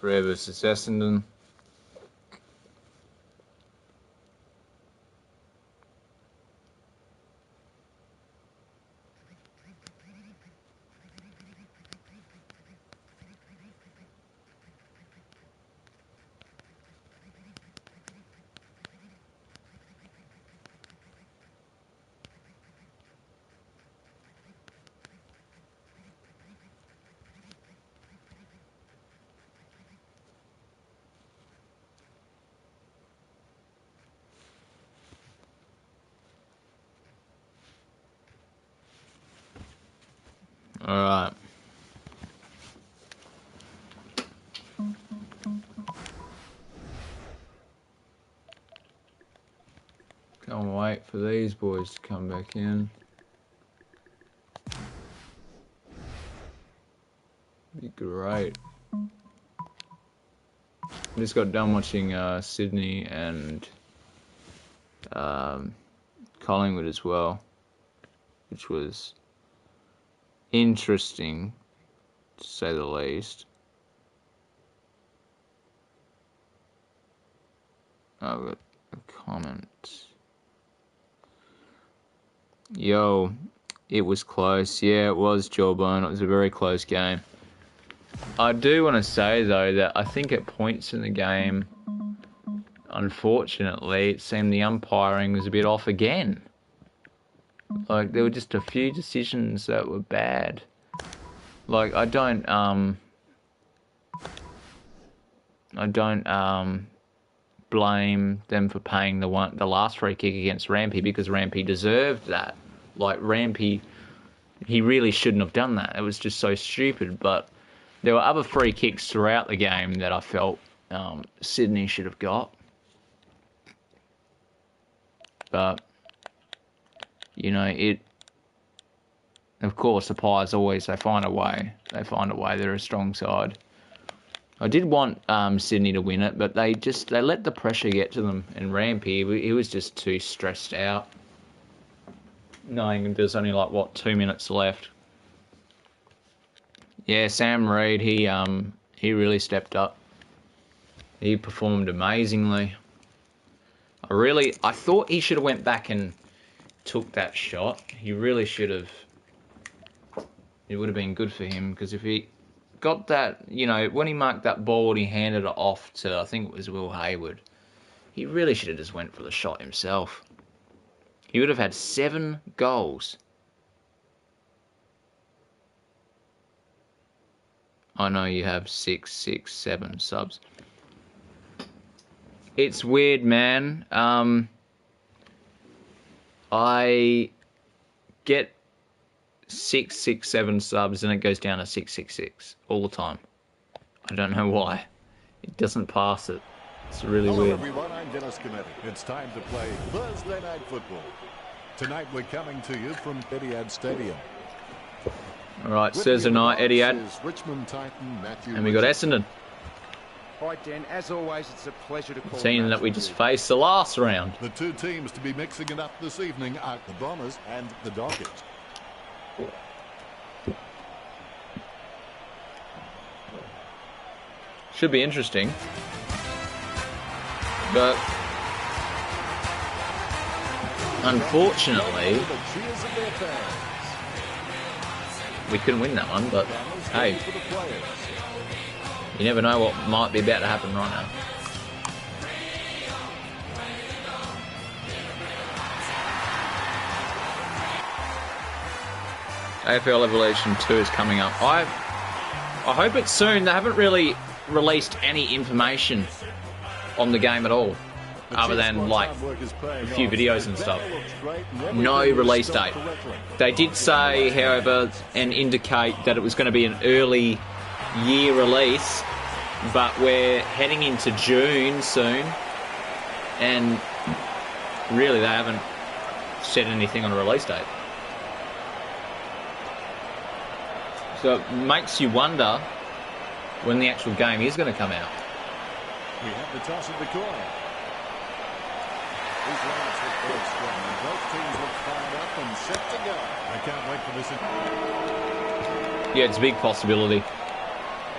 Frere versus Essendon. Alright. Can't wait for these boys to come back in. Be great. I just got done watching Sydney and Collingwood as well, which was interesting, to say the least. I've got a comment. Yo, it was close. Yeah, it was, Jawbone. It was a very close game. I do want to say, though, that I think at points in the game, unfortunately, it seemed the umpiring was a bit off again. Like, there were just a few decisions that were bad. Like, I don't blame them for paying the last free kick against Rampy, because Rampy deserved that. Like, Rampy, he really shouldn't have done that. It was just so stupid. But there were other free kicks throughout the game that I felt Sydney should have got. But, you know, of course, the Pies always, they find a way. They find a way. They're a strong side. I did want Sydney to win it, but they let the pressure get to them. And Rampy, he was just too stressed out, knowing there's only, like, 2 minutes left. Yeah, Sam Reid, he really stepped up. He performed amazingly. I thought he should have went back and took that shot. He really should have. It would have been good for him, because if he got that, you know, when he marked that ball and he handed it off to, I think it was Will Hayward, he really should have just went for the shot himself. He would have had 7 goals. I know you have 6, 6, 7 subs. It's weird, man. I get 6, 6, 7 subs and it goes down to 6, 6, 6 all the time. I don't know why. It doesn't pass it. It's really weird. Hello everyone, I'm Dennis Cometti. It's time to play Thursday Night Football. Tonight we're coming to you from Etihad Stadium. Alright, Thursday night, Etihad. And we got Essendon. Hi Dan, as always it's a pleasure to call. The team that we just faced the last round. The two teams to be mixing it up this evening are the Bombers and the Dockers. Should be interesting. But unfortunately, we couldn't win that one, but hey, you never know what might be about to happen right now. AFL Evolution 2 is coming up. I hope it's soon. They haven't really released any information on the game at all, other than like a few videos and stuff. No release date. They did say, however, and indicate that it was going to be an early year release, but we're heading into June soon, and really they haven't said anything on a release date. So it makes you wonder when the actual game is going to come out. We have the toss of the coin. These lineups look very strong, and both teams look fired up and set to go. I can't wait for this. Yeah, it's a big possibility.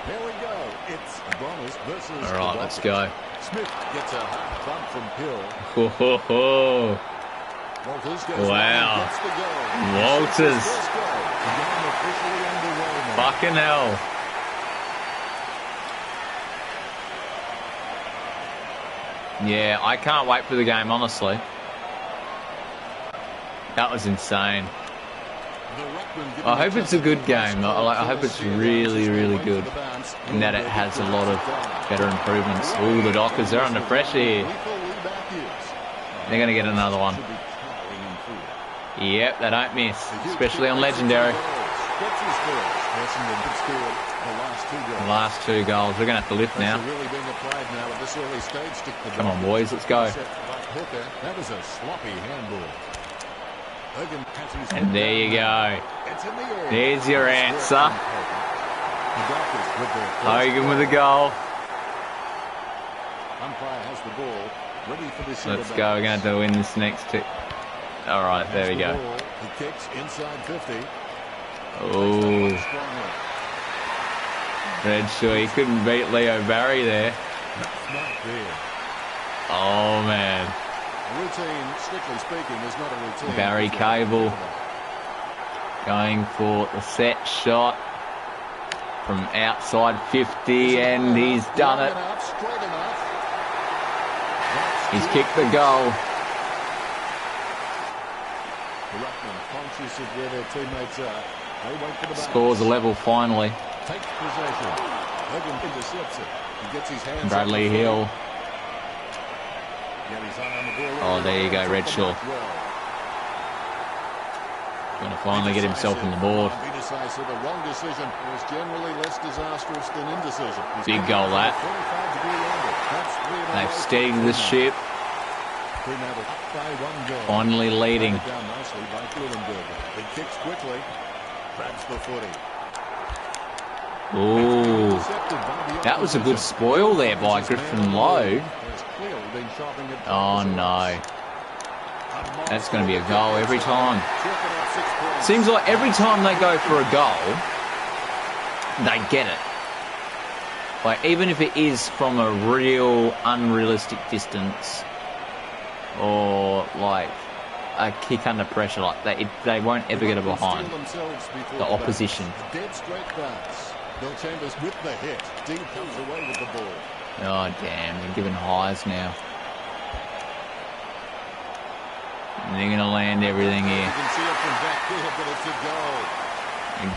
Here we go. It's Bonas versus All right, let's go. Smith gets a hard bump from Hill. Ho, ho, ho. Walters goes Wow. gets the goal. Walters. First goal. The game officially underway now. Fucking hell. Yeah, I can't wait for the game, honestly. That was insane. I hope it's a good game. I hope it's really, really good. And that it has a lot of better improvements. Ooh, the Dockers, they're under pressure here. They're going to get another one. Yep, they don't miss. Especially on Legendary. The last two goals. We're going to have to lift now. Come on, boys, let's go. That was a sloppy handball. And there you go. There's your answer. Hogan with a goal. Let's go. We're going to win this next two. All right, there we go. Oh. Redshaw, he couldn't beat Leo Barry there. Oh, man. Routine, strictly speaking, is not a routine. Barry Cable going for the set shot from outside 50, and he's done it. He's kicked the goal. Conscious of where their teammates are. They wait for the Scores a level finally. Takes possession. Hogan intercepts it. He gets his hands Bradley Hill. Oh, there you go, Redshaw. Going to finally get himself on the board. Big goal, that. They've steadied the ship. Finally leading. Ooh, that was a good spoil there by Griffin Lowe. Oh no, that's going to be a goal every time. Seems like every time they go for a goal, they get it. Like, even if it is from a real unrealistic distance, or like a kick under pressure, like they won't ever get it behind the opposition. Oh damn, they're giving highs now. And they're going to land everything here.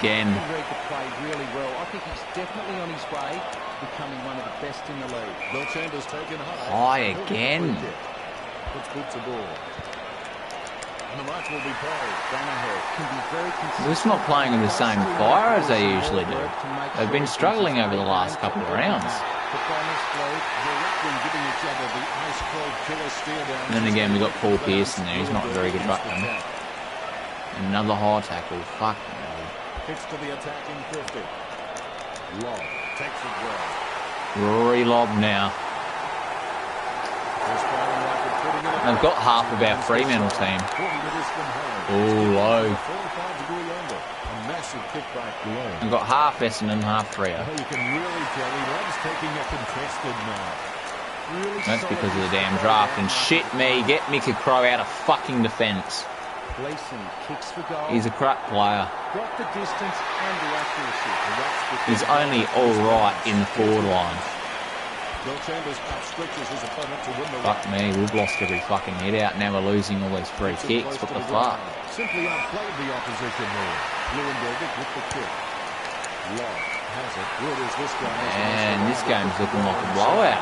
Again. He read the play really well. I think he's definitely on his way to becoming one of the best in the league. Bill Chambers taken high again. Puts boots the ball. And the match will be played. Danaher can be very consistent. They're just not playing in the same fire as they usually do. They've been struggling over the last couple of rounds. And then again, we've got Paul Pearson there. He's not a very good ruckman. Another high tackle. Fuck no. Hits to the attacking 50. Lob. Takes it well. Rory Lobb now. They've got half of our Fremantle team. Oh, low. They've got half Essendon, half Freo. You can really tell he loves taking a contested mark. That's because of the damn draft. And shit me, get Mika Crow out of fucking defence. Kicks for goal. He's a crap player. Got the distance and the accuracy. He's only alright in the forward line. Fuck me, we've lost every fucking hit out. Now we're losing all these free kicks. What the fuck? Simply outplayed the opposition there. Lewandowski with the kick. Lob has it. Good as this guy. And this game's looking like a blowout.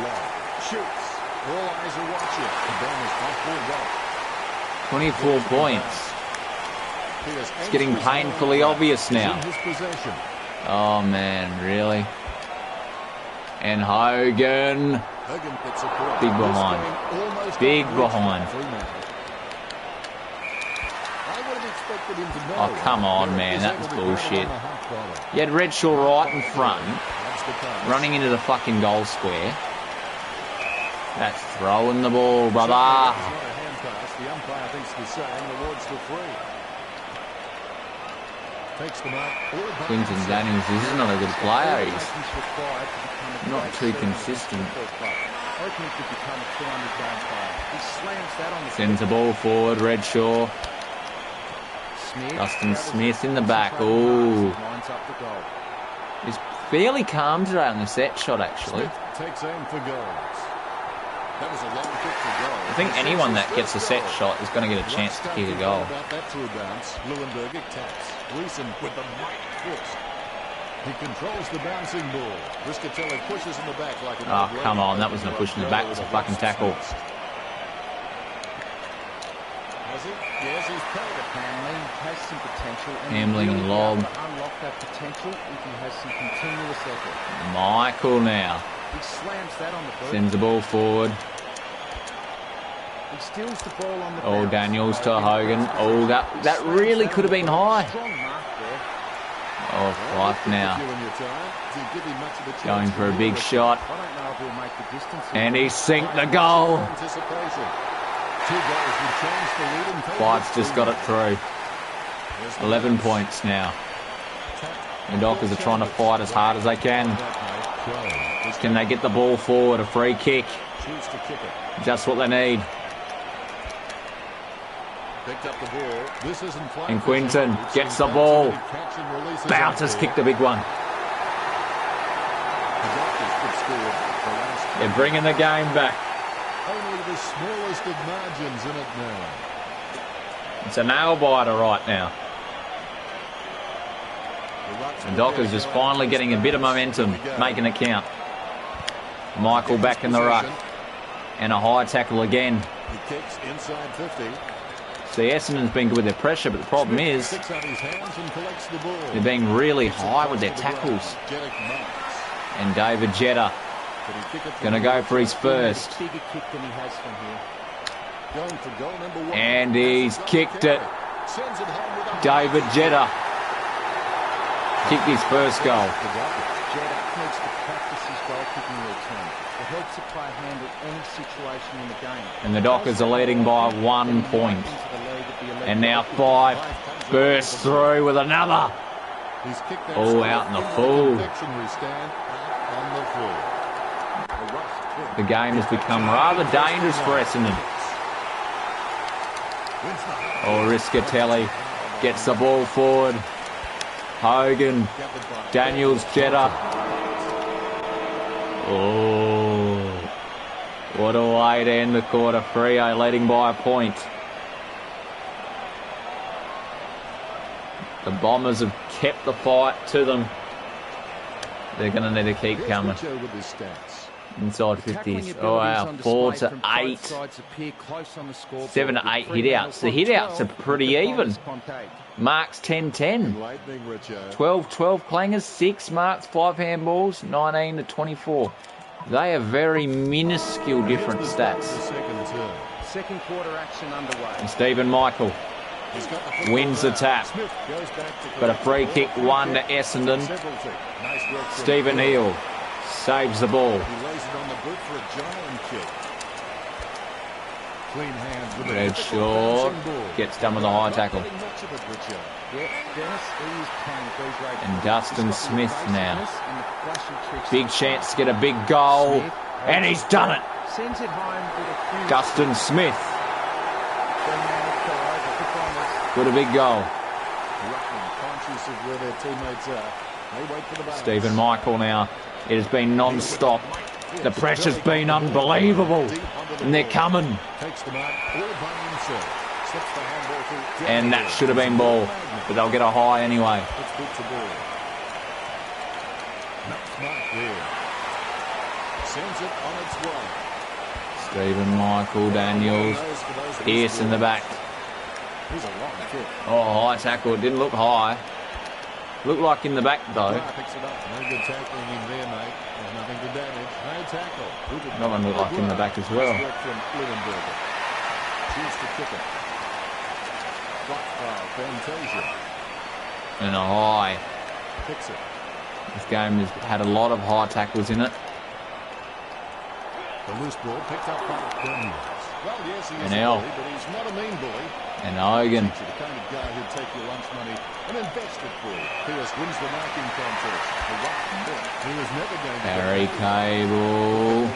Lob shoots. All eyes are watching. The Bombers off full well. 24 points. It's getting painfully obvious now. Oh man, really? And Hogan. Big behind. Big behind. Oh, come on, man. That was bullshit. You had Redshaw right in front, running into the fucking goal square. That's throwing the ball, brother. The umpire thinks the same. Awards for free. Takes the mark. Quinton Daniels is not a good player. He's not too consistent. Sends the ball forward. Redshaw. Dustin Smith in the back. Oh, he's fairly calm today on the set shot, actually. Takes aim for goals. That was a long kick for goal. I think anyone that gets a set shot is going to get a chance to kick a goal. That through bounce. Lewinberg taps. Gleason with the mighty twist. He controls the bouncing ball. Riscatelli pushes in the back like an Oh, come on. That wasn't a push in the back. It was a fucking tackle. Has he? Yes, he's paid it. Hamling has some potential. Hamling and Lobb. Unlock that potential if he has some continuous effort. Michael now. He slams that on the boot. Sends the ball forward. He steals the ball on the Oh, bounce. Daniels to Hogan. Oh, that really could have been high. Strong mark there. Oh, Fife now. Going for a big shot. I don't know if he'll make the distance. And he sinked the goal. Fife's just got it through. 11 points now. The Dockers are trying to fight as hard as they can. Can they get the ball forward? A free kick. Just what they need. And Quinton gets the ball. Bounces, kicked the big one. They're bringing the game back. Only the smallest of margins in it now. It's a nail biter right now. The Dockers just finally getting a bit of momentum, making it count. Michael back in the ruck. And a high tackle again. He kicks inside 50. See, Essendon's been good with their pressure, but the problem is they're being really high with their tackles. And David Jetta going to go for his first. And he's kicked it. David Jetta kicked his first goal. And the Dockers are leading by 1 point. And now Fife bursts through with another. All out in the full. The game has become rather dangerous for Essendon. Oh, Riscatelli gets the ball forward. Hogan, Daniels, Jetta. Oh, what a way to end the quarter. Freo leading by a point. The Bombers have kept the fight to them. They're going to need to keep coming. Inside 50s. Oh, wow. 4-8. 7-8 hit-outs. The hit-outs are pretty even. Marks 10-10. 12-12 clangers. 6 marks, 5 handballs, 19-24. They are very minuscule different stats. Second quarter action underway. And Stephen Michael wins the tap. But a free kick won to Essendon. Stephen Hill saves the ball. Redshaw gets done with a high tackle. And Dustin Smith now. Big chance to get a big goal. And he's done it. Dustin Smith. With a big goal. Stephen Michael now. It has been non-stop. The pressure's been unbelievable. And they're coming. And that should have been ball. But they'll get a high anyway. Stephen Michael, Daniels. Pierce in the back. Oh, high tackle. It didn't look high. Looked like in the back, though. That one looked like in the back as well. And a high. This game has had a lot of high tackles in it. The loose ball picked up by Daniels. Well, yes, he is And a now. bully, but he's not a mean bully. And Hogan. He's the kind of guy who'd take your lunch money and invest it for you. Pierce wins the marking contest. He was never going to Barry Cable.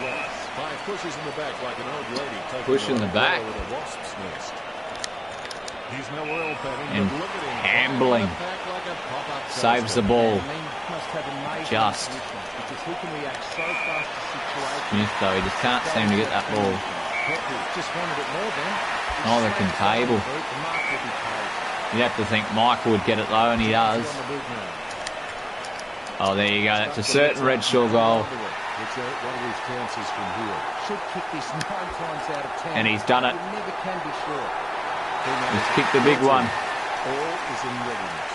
Five pushes in the back like an old lady. Push in the back. With a wasp's nest. He's no oil pattern, And but look at him. Ambling. Like a pop-up Saves the ball. Must have amazing Just. intuition because he can react so fast to situations. Smith, though, he just can't seem to get that ball. Just wanted it more then. Neither can Cable. You'd have to think Michael would get it, though, and he does. Oh, there you go. That's a certain Redshaw goal. Should kick this 9 times out of 10. And he's done it. You never can be sure. He's kicked the big one. All is in readiness.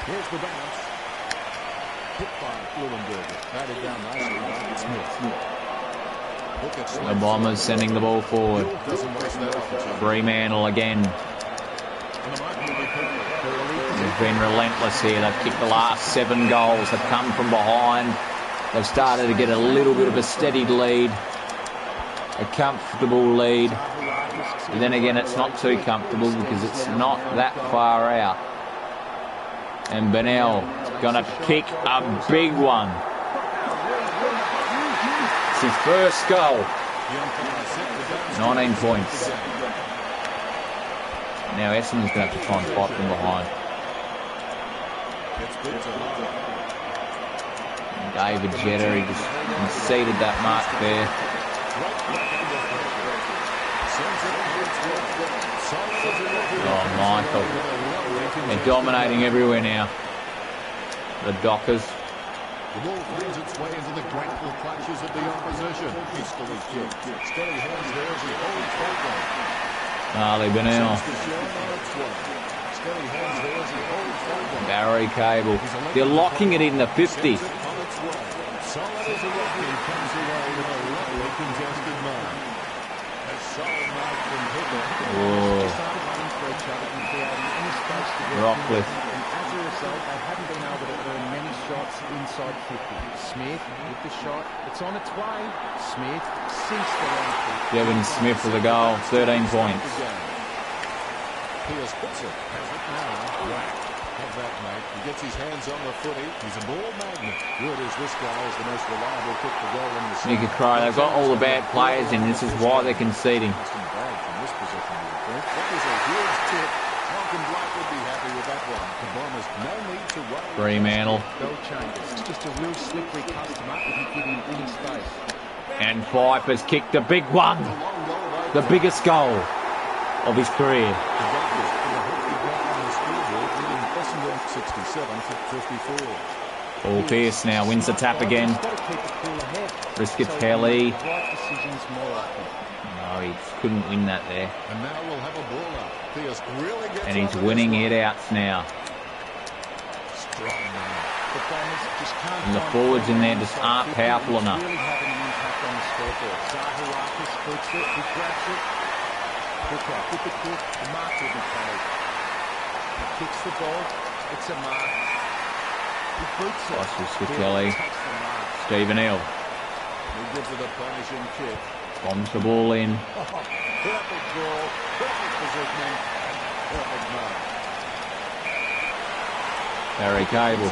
Here's the bounce. Hit by Leuenberger. Batted down nicely by Smith. The Bombers sending the ball forward. Fremantle again. They've been relentless here. They've kicked the last 7 goals. They've come from behind. They've started to get a little bit of a steadied lead. A comfortable lead. But then again, it's not too comfortable because it's not that far out. And Bennell going to kick a big one. It's his first goal. 19 points. Now Essendon's going to have to try and fight from behind. David Jetta, he just conceded that mark there. Oh, Michael. They're dominating everywhere now. The Dockers. The ball finds its way into the grateful clutches of the opposition. Hastily kicked. Steady hands there as he holds that one. Ali Bennell. Steady hands there as he holds that one. Barry Cable. They're locking it in the 50. Solid as a rock, he comes away with a lovely contested mark. A solid mark from Hipper. Rockcliffe. As a result, they haven't been able to earn many shots inside 50. Smith with the shot. It's on its way. Smith sinks the round. Devin Smith with a goal. 13 points. Pierce puts it. Has it now. Right. Have that, mate. He gets his hands on the footy. He's a ball magnet. Good as this guy is the most reliable kick for goal in the season. You could cry. They've got all the bad players in. This is why they're conceding. From this position, you would think. That was a huge tip. Malcolm Black would be happy with that one. The Bombers no need to run. Fremantle. Bell changes. Just a real slippery customer if you give him any space. And Fife has kicked the big one. The biggest goal of his career. 67-54. Paul Pearce now wins the tap again. Riskatelli. No, he couldn't win that there. And now we'll have a ball up. Pearce really gets And he's winning hit-outs now. Strong man. And the forwards in there just aren't powerful enough. Really having an impact on the scoreboard. Zaharakis puts it, he grabs it. Hooker with the kick, the mark will be paid. He kicks the ball, it's a mark. He boots it. Riskatelli. Stephen Hill. He gives it a punishing kick. Bombs the ball in. Perfect draw, perfect positioning, perfect mark. Barry Cable.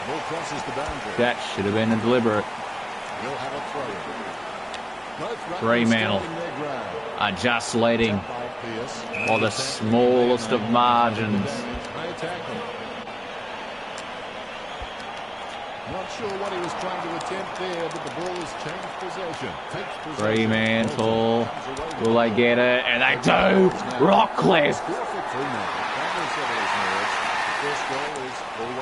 Ball crosses the boundary. That should have been a deliberate. He'll have a throw. Fremantle are just leading by the smallest of margins. Not sure what he was trying to attempt there, but the ball has changed possession. Takes possession. Fremantle, will they get it? And they do! Rockcliffe!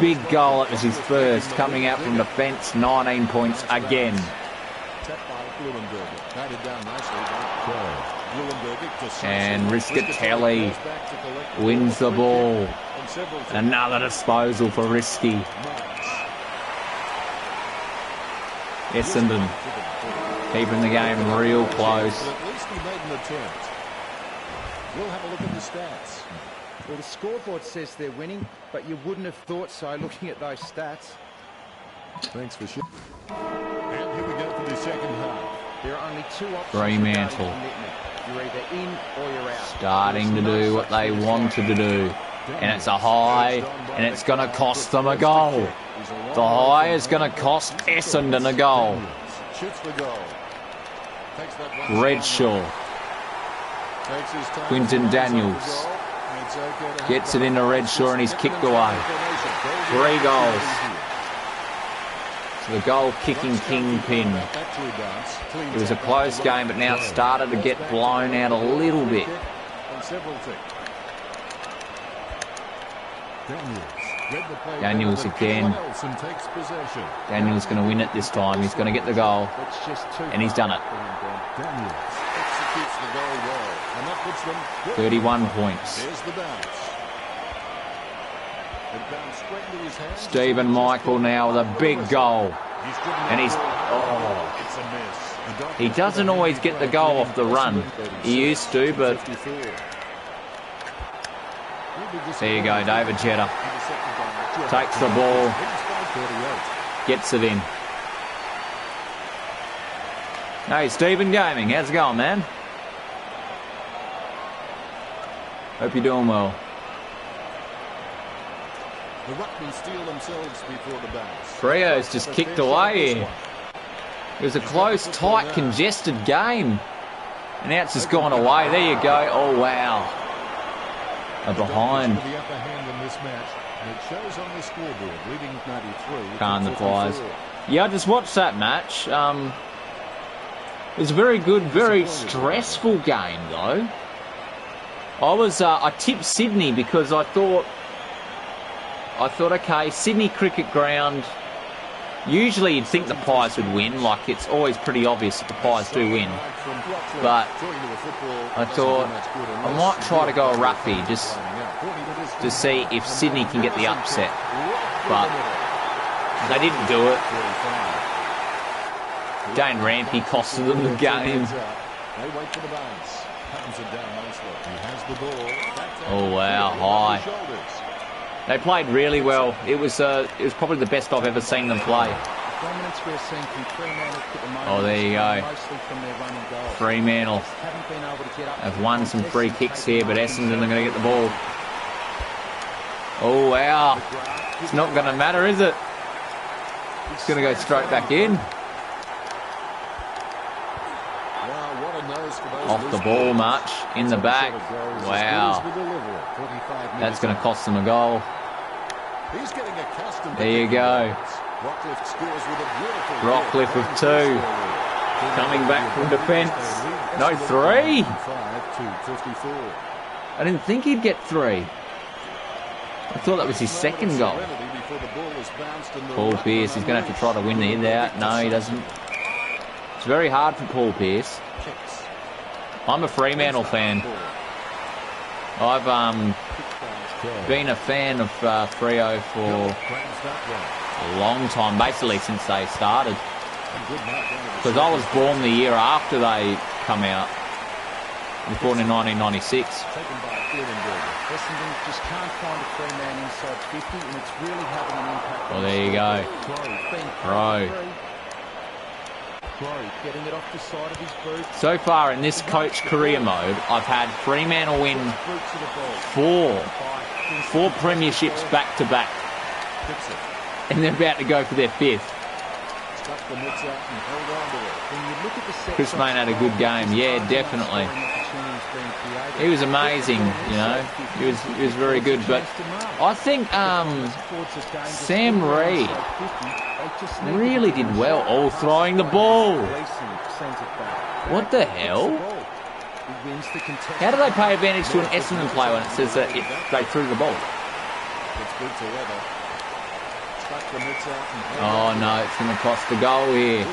Big goal, it was his first, coming out from defence, 19 points again. And Riskatelli wins the ball. Another disposal for Risky. Essendon keeping the game real close. At least he made an attempt. We'll have a look at the stats. Well, the scoreboard says they're winning, but you wouldn't have thought so looking at those stats. Thanks for sharing. And here we go for the second half. There are only two options. Fremantle. You're either in or you're out. Starting to do what they wanted to do. And it's a high, and it's going to cost them a goal. The high is going to cost Essendon a goal. Redshaw. Quinton Daniels gets it into Redshaw, and he's kicked away. 3 goals. So the goal-kicking kingpin. It was a close game, but now it's started to get blown out a little bit. Daniels again. Daniels going to win it this time. He's going to get the goal. And he's done it. 31 points. Stephen Michael now with a big goal. And he's... Oh. He doesn't always get the goal off the run. He used to, but... There you go, David Jetta. Takes the ball. Gets it in. Hey, Stephen Gaming, how's it going, man? Hope you're doing well. The Ruckmen steal themselves before the bounce. Freo's just kicked away here. It was a close, tight, congested game. And now it's just gone away. There you go. Oh, wow. A behind. Khan the Flyers. Yeah, I just watched that match. It was a very good, very stressful game, though. I tipped Sydney because I thought, okay, Sydney Cricket Ground, usually you'd think the Pies would win, like it's always pretty obvious that the Pies do win. But I thought I might try to go a roughie just to see if Sydney can get the upset. But they didn't do it. Dane Rampy costed them the game. Oh wow, high. They played really well. It was probably the best I've ever seen them play. Oh, there you go. Fremantle have won some free kicks here, but Essendon are going to get the ball. Oh wow, it's not going to matter, is it? It's going to go straight back in. Off the ball much, in the back. Wow. That's going to cost them a goal. There you go. Rockcliffe with 2. Coming back from defence. No, 3. I didn't think he'd get 3. I thought that was his second goal. Paul Pearce, he's going to have to try to win the in out. No, he doesn't. It's very hard for Paul Pearce. I'm a Fremantle fan. I've been a fan of Freo for a long time, basically since they started. Because I was born the year after they come out. I was born in 1996. Well, there you go. Pro. So far in this coach career mode, I've had Fremantle win 4 premierships back to back, and they're about to go for their 5th. Chris Mayne had a good game, yeah, definitely. He was amazing, you know. He was very good, but I think Sam Reid really did well. Oh, throwing the ball. What the hell? How do they pay advantage to an Essendon player when it says that they threw the ball? Oh no, it's going to cost the goal here.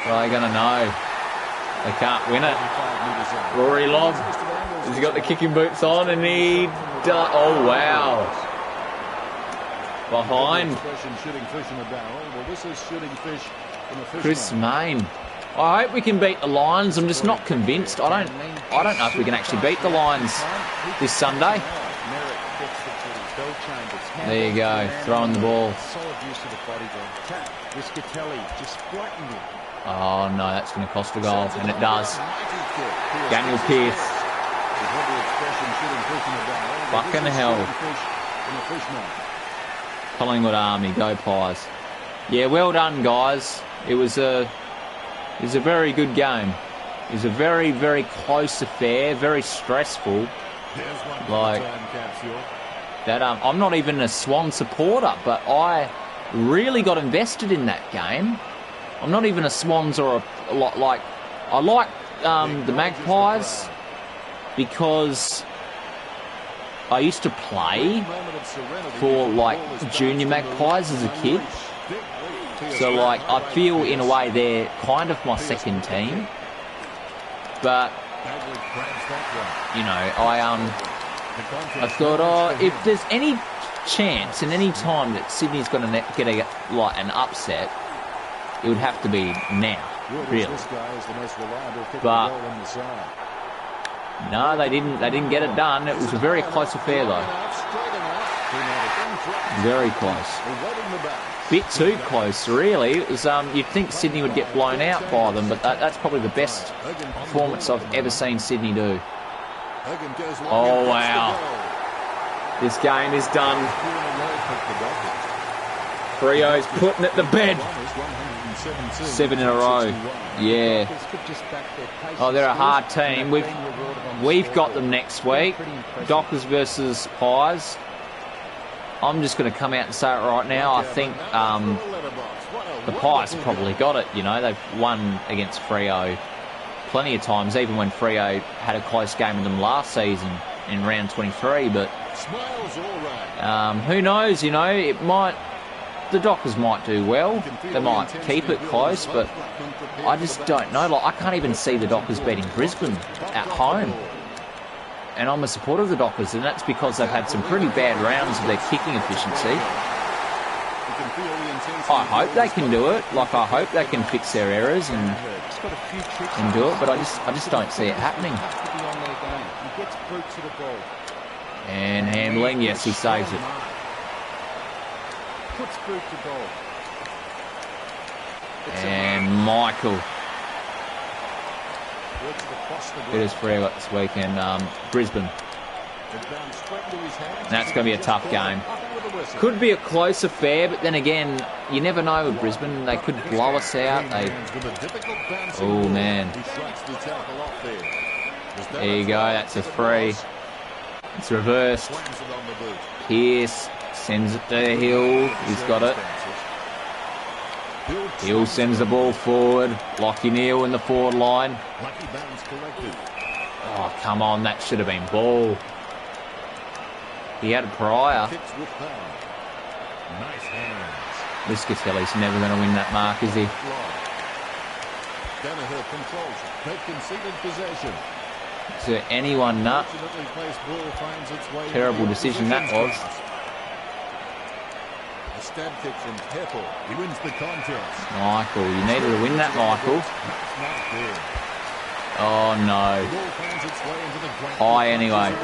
Well, they're going to know. They can't win it. Rory Lobb. He's got the kicking boots on and he does. Oh wow. Behind. Chris Mayne. I hope we can beat the Lions. I'm just not convinced. I don't know if we can actually beat the Lions this Sunday. bell chambers. There you go, throwing the ball. Solid use of the body there. Riscatelli just flattened him. Oh no, that's going to cost a goal, and it does. Daniel Pearce. Fucking hell. Collingwood Army, go Pies. Yeah, well done, guys. It was a very good game. It was a very, very close affair, very stressful. Like that. I'm not even a Swan supporter, but I really got invested in that game. I'm not even a Swans or a lot like. I like the Magpies because I used to play for like junior Magpies as a kid. So like I feel in a way they're kind of my second team. But you know, I thought, oh, if there's any chance and any time that Sydney's going to get an upset, it would have to be now, really. But no, they didn't get it done. It was a very close affair, though. Very close. Bit too close, really. It was. You'd think Sydney would get blown out by them, but that's probably the best performance I've ever seen Sydney do. Oh wow! This game is done. Frio's putting it to bed. 7 in a row. Yeah. Oh, they're a hard team. We've got them next week. Dockers versus Pies. I'm just going to come out and say it right now. I think the Pies probably got it. You know, they've won against Freo plenty of times, even when Freo had a close game with them last season in round 23. But who knows? You know, the Dockers might do well. They might keep it close, but I just don't know. Like, I can't even see the Dockers beating Brisbane at home. And I'm a supporter of the Dockers, and that's because they've had some pretty bad rounds of their kicking efficiency. I hope they can do it. Like, I hope they can fix their errors and do it, but I just don't see it happening. And handling, yes, he saves it. And Michael. It is Freo this weekend, Brisbane. And that's going to be a tough game. Could be a close affair, but then again, you never know with Brisbane. They could blow us out. Oh, man. There you go. That's a free. It's reversed. Pearce sends it to Hill. He's got it. Hill sends the ball forward. Lockie Neal in the forward line. Oh, come on. That should have been ball. He had Pryor. Riscatelli's never going to win that mark, is he? Is there anyone nut? Terrible decision that was. Stab kick from Keppel. He wins the contest. Michael, you needed to win that, Michael. Oh no. High anyway.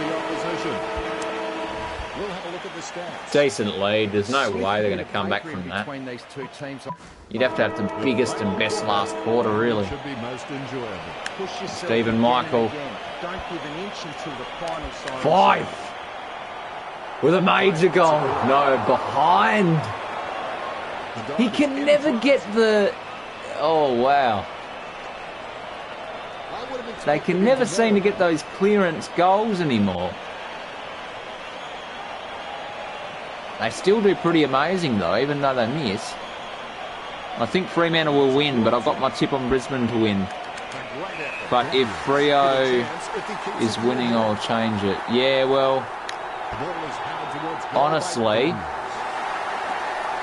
Decent lead. There's no way they're going to come back from that. You'd have to have the biggest and best last quarter, really. Stephen Michael. 5. With a major goal. No, behind. He can never get the... Oh, wow. They can never seem to get those clearance goals anymore. They still do pretty amazing, though, even though they miss. I think Fremantle will win, but I've got my tip on Brisbane to win. But if Freo is winning, I'll change it. Yeah, well... Honestly,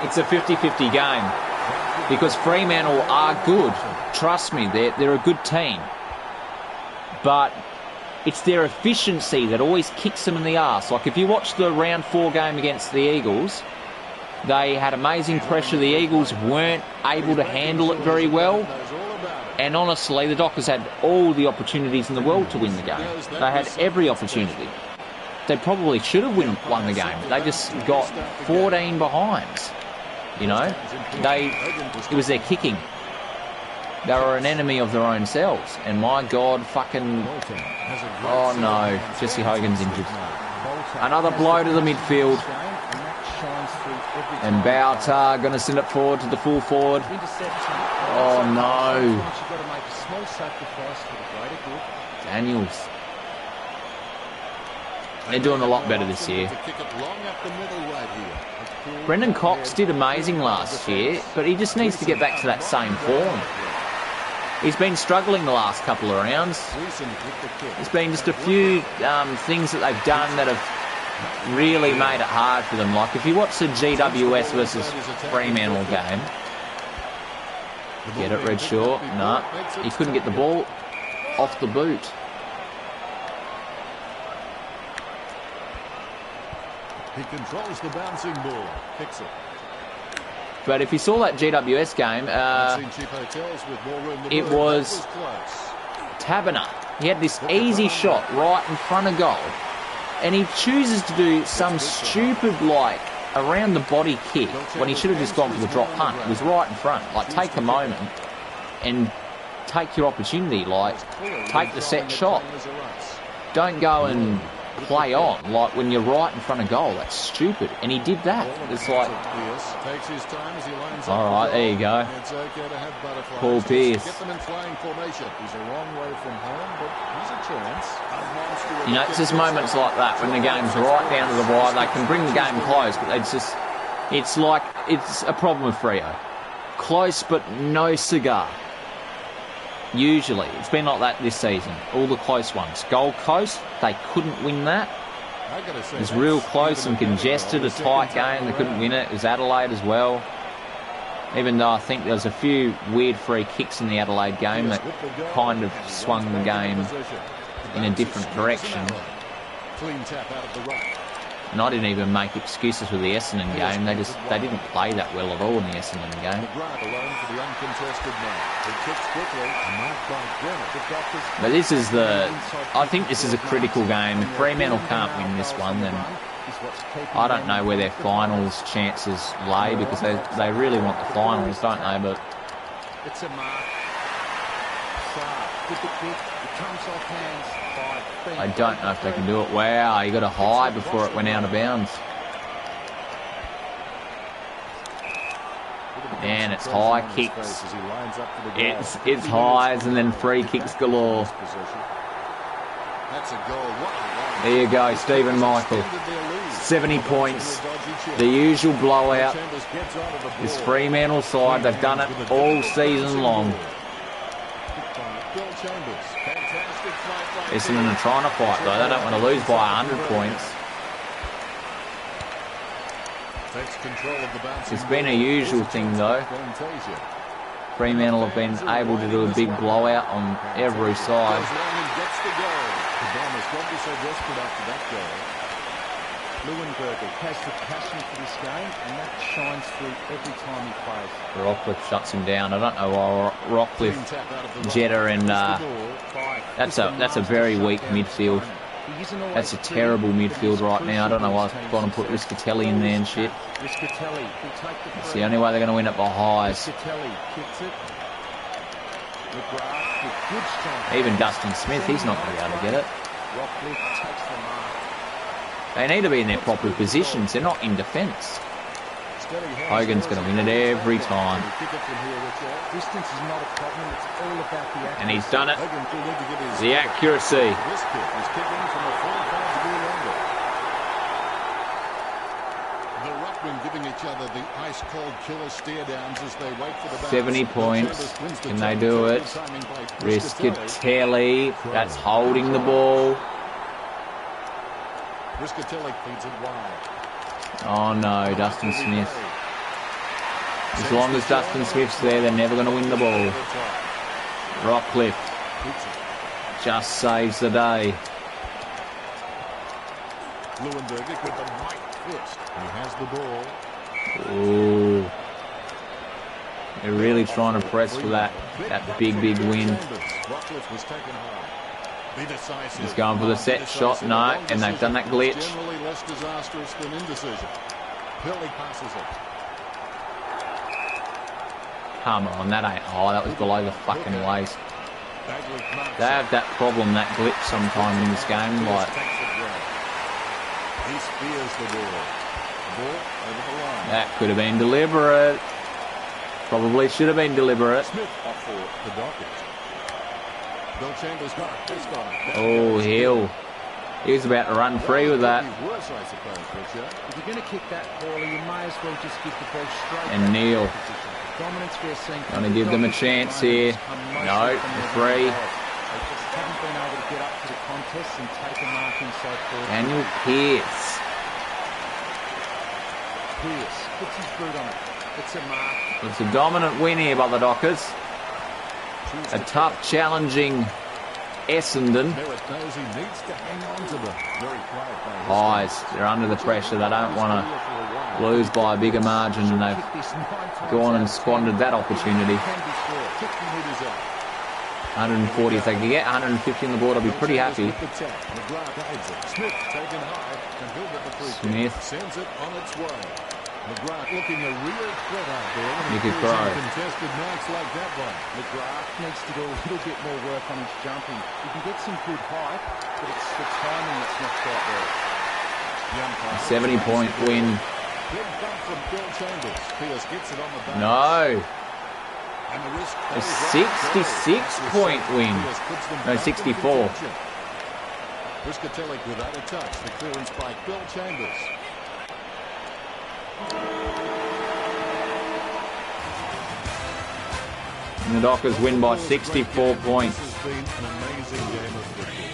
it's a 50-50 game because Fremantle are good. Trust me, they're a good team. But it's their efficiency that always kicks them in the arse. Like if you watch the round 4 game against the Eagles, they had amazing pressure. The Eagles weren't able to handle it very well. And honestly, the Dockers had all the opportunities in the world to win the game. They had every opportunity. they probably should have won the game. They just got 14 behinds. You know, it was their kicking. They were an enemy of their own selves. And my God, fucking... Oh no, Jesse Hogan's injured. Another blow to the midfield. And Bauta going to send it forward to the full forward. Oh no. Daniels. They're doing a lot better this year. Brendan Cox did amazing last year, but he just needs to get back to that same form. He's been struggling the last couple of rounds. There's been just a few things that they've done that have really made it hard for them. Like if you watch the GWS versus Fremantle game, get it, Redshaw? No, he couldn't get the ball off the boot. He controls the bouncing ball. Kicks it. But if you saw that GWS game, it was Taberner. He had this easy shot right in front of goal. And he chooses to do some stupid, like, around the body kick when he should have just gone for the drop punt. It was right in front. Like, take a moment and take your opportunity. Like, take the set shot. Don't go and play on. Like, when you're right in front of goal, that's stupid. And he did that. It's like, all right, there you go. Paul Pierce. You know, it's just moments like that when the game's right down to the wire. They can bring the game close, but it's like, it's a problem with Freo. Close, but no cigar. Usually. It's been like that this season. All the close ones. Gold Coast, they couldn't win that. It was real close and congested, a tight game. They couldn't win it. It was Adelaide as well. Even though I think there was a few weird free kicks in the Adelaide game that kind of swung the game in a different direction. And I didn't even make excuses with the Essendon game. They didn't play that well at all in the Essendon game. But this is I think this is a critical game. If Fremantle can't win this one, then I don't know where their finals chances lay, because they really want the finals, don't they? But it's a mark. With the kick, it comes off hands. I don't know if they can do it. Wow, he got a high before it went out of bounds. And it's high kicks. It's highs and then free kicks galore. There you go, Stephen Michael. 70 points. The usual blowout. This Fremantle side, they've done it all season long. Essendon are trying to fight though. They don't want to lose by 100 points. It's been a usual thing though. Fremantle have been able to do a big blowout on every side. Leuenberger has the passion for this game, and that shines through every time he plays. Rockcliffe shuts him down. I don't know why Rockcliffe, Jetta, and that's a very weak midfield. That's a terrible midfield right now. I don't know why I've gone and put Riscatelli in there and shit. It's the only way they're going to win it by highs. Even Dustin Smith, he's not going to be able to get it. They need to be in their proper positions. They're not in defence. Hogan's going to win it every time. And he's done it. The accuracy. Giving each other the ice-cold killer stare-downs as they wait for the 70 points. Can they do it? Riscatelli. That's holding the ball. Riscatelli feeds it wide. Oh no, Dustin Smith. As long as Dustin Smith's there, they're never going to win the ball. Rockcliffe just saves the day. Leuenberger with the right fist. He has the ball. Ooh. They're really trying to press for that big win. He's going for the set shot. No, and they've done that glitch. Generally less disastrous than indecision. Billy passes it. Come on, that ain't. Oh, that was below the fucking waist. They have that problem, that glitch sometime in this game. Like, He spears the ball. Ball over the line. that could have been deliberate. Probably should have been deliberate. Smith off for the Dockers. Bill Chambers got it. Oh, Hill. He was about to run free with that. Worse, I suppose, Richard. If you're going to kick that Paulie, you may as well just give the ball straight. And Neil. Dominance we're seeing. Going to give them a chance here. No, free. They just haven't been able to get up to the contest and take a mark inside forward. Daniel Pearce. Pierce puts his boot on it. It's a mark. It's a dominant win here by the Dockers. A tough, challenging Essendon. Merritt knows he needs to hang on to them. Very quiet by his Eyes, they're under the pressure. They don't want to lose by a bigger margin, and they've gone and squandered that opportunity. 140. If they can get 150 on the board, I'll be pretty happy. Smith. Sends it on its way. McGrath looking a real threat out there. You could throw. Contested marks like that one. McGrath needs to do a little bit more work on his jumping. He can get some good height, but it's the timing that's not quite there. 70-point win. Big bump from Bill Chambers. Pierce gets it on the back. No. And the risk A 66-point win. No, 64. Riscatelli without a touch. The clearance by Bill Chambers. And the Dockers win by 64 points. This has been an amazing game of football.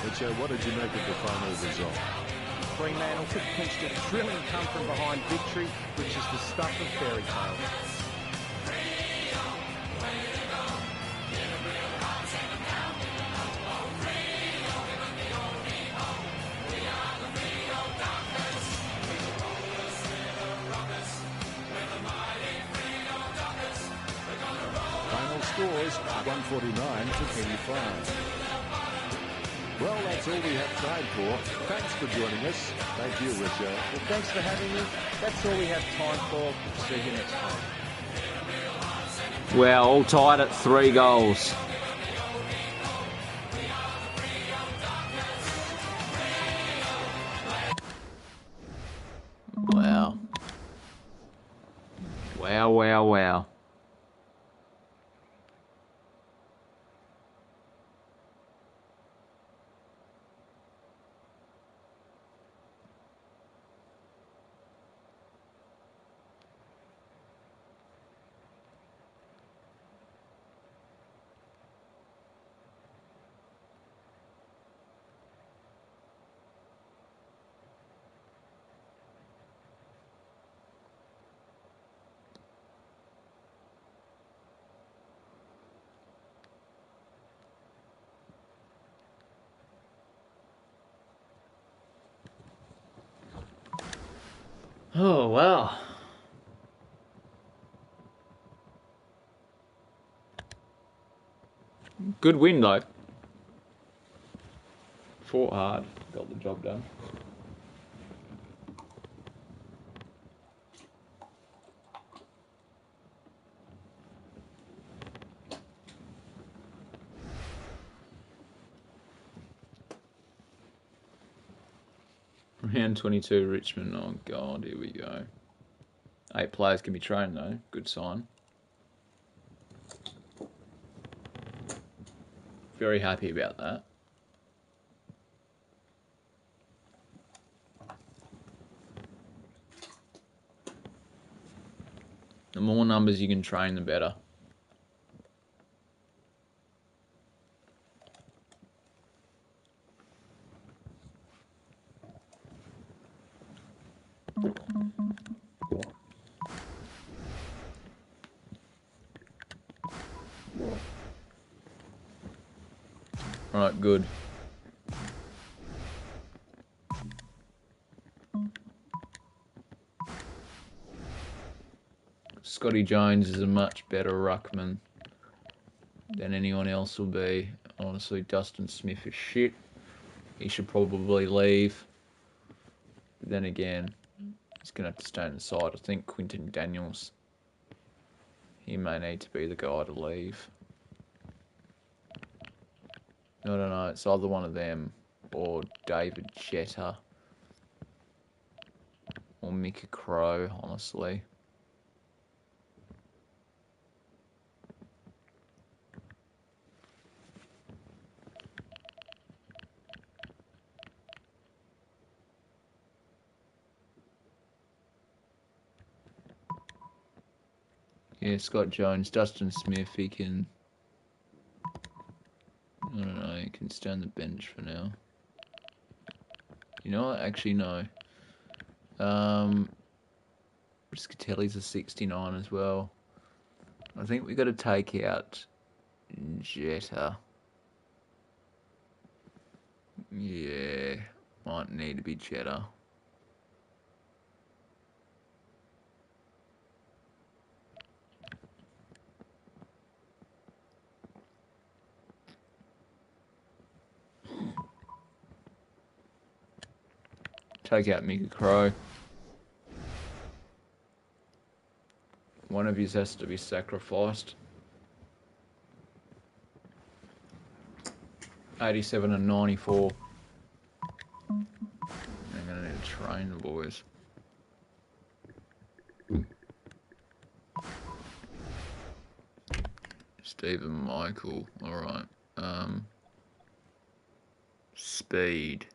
Richard, what did you make of the final result? Fremantle took pinched a thrilling come from behind victory, which is the stuff of fairy tales. Final scores 149 to 85. Well, that's all we have time for. Thanks for joining us. Thank you, Richard. Well, thanks for having me. That's all we have time for. See you next time. Well, all tied at 3 goals. Wow. Wow, wow, wow. Oh, wow. Good win, though. Fought hard. Got the job done. Round 22, Richmond. Oh, God, here we go. 8 players can be trained, though. Good sign. Very happy about that. The more numbers you can train, the better. Right, good. Scotty Jones is a much better ruckman than anyone else will be. Honestly, Dustin Smith is shit. He should probably leave. But then again, he's going to have to stay on the side. I think Quinton Daniels, he may need to be the guy to leave. I don't know. It's either one of them or David Jeter or Mika Crow, honestly. Yeah, Scott Jones, Dustin Smith, he can... I don't know, he can stay on the bench for now. You know what? Actually, no. Scatelli's a 69 as well. I think we got to take out Jeter. Yeah, might need to be Jeter. Take out Mika Crow. One of yous has to be sacrificed. 87 and 94. I'm going to need to train the boys. Stephen Michael. Alright. Speed.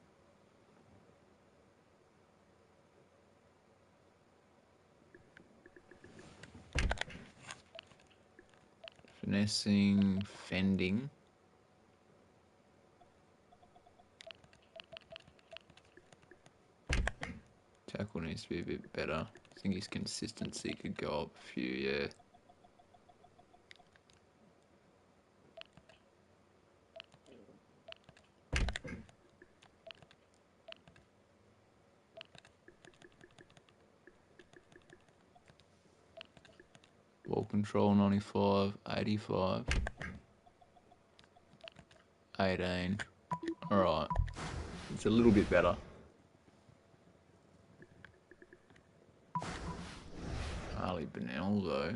Finessing. Fending. Tackle needs to be a bit better. I think his consistency could go up a few, yeah. Ball control 95, 85, 18. Alright. It's a little bit better. Harley Bennell though.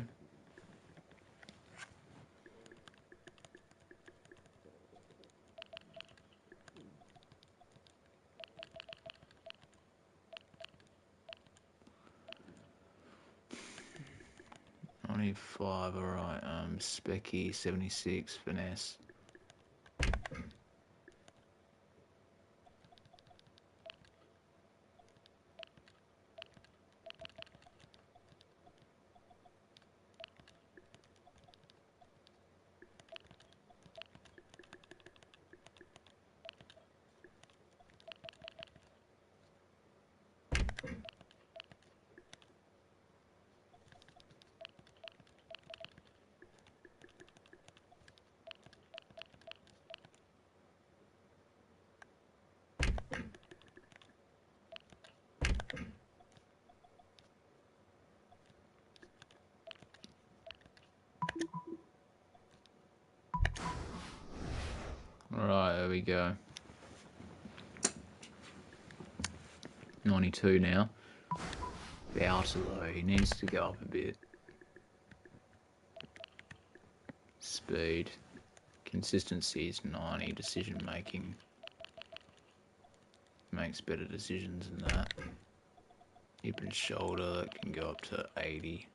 Five, alright. Specky, 76, finesse. Alright, there we go. 92 now. Bowser though, he needs to go up a bit. Speed. Consistency is 90. Decision making. Makes better decisions than that. Hip and shoulder, that can go up to 80.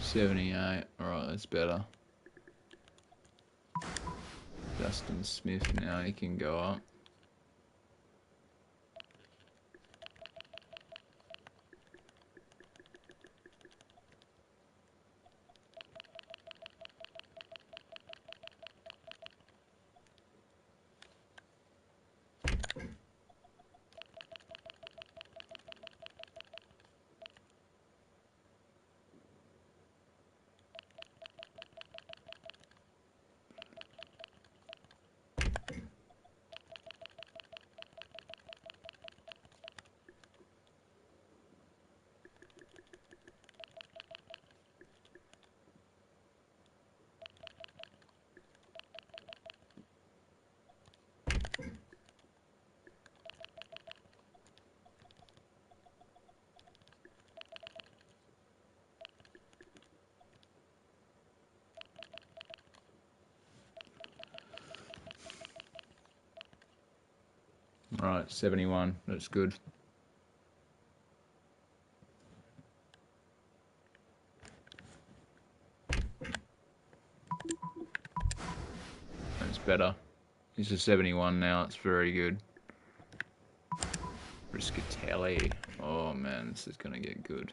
78. Alright, that's better. Justin Smith now, he can go up. Alright, 71. That's good. That's better. This is 71 now. It's very good. Riscatelli. Oh man, this is going to get good.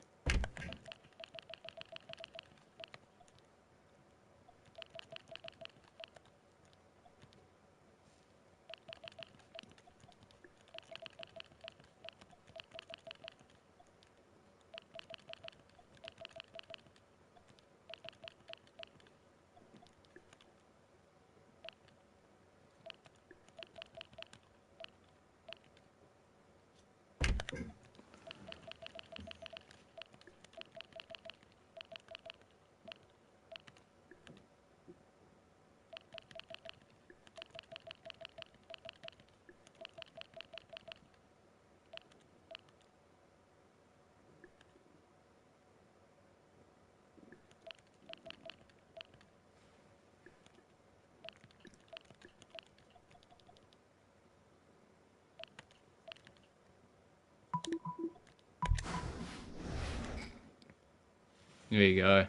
There you go.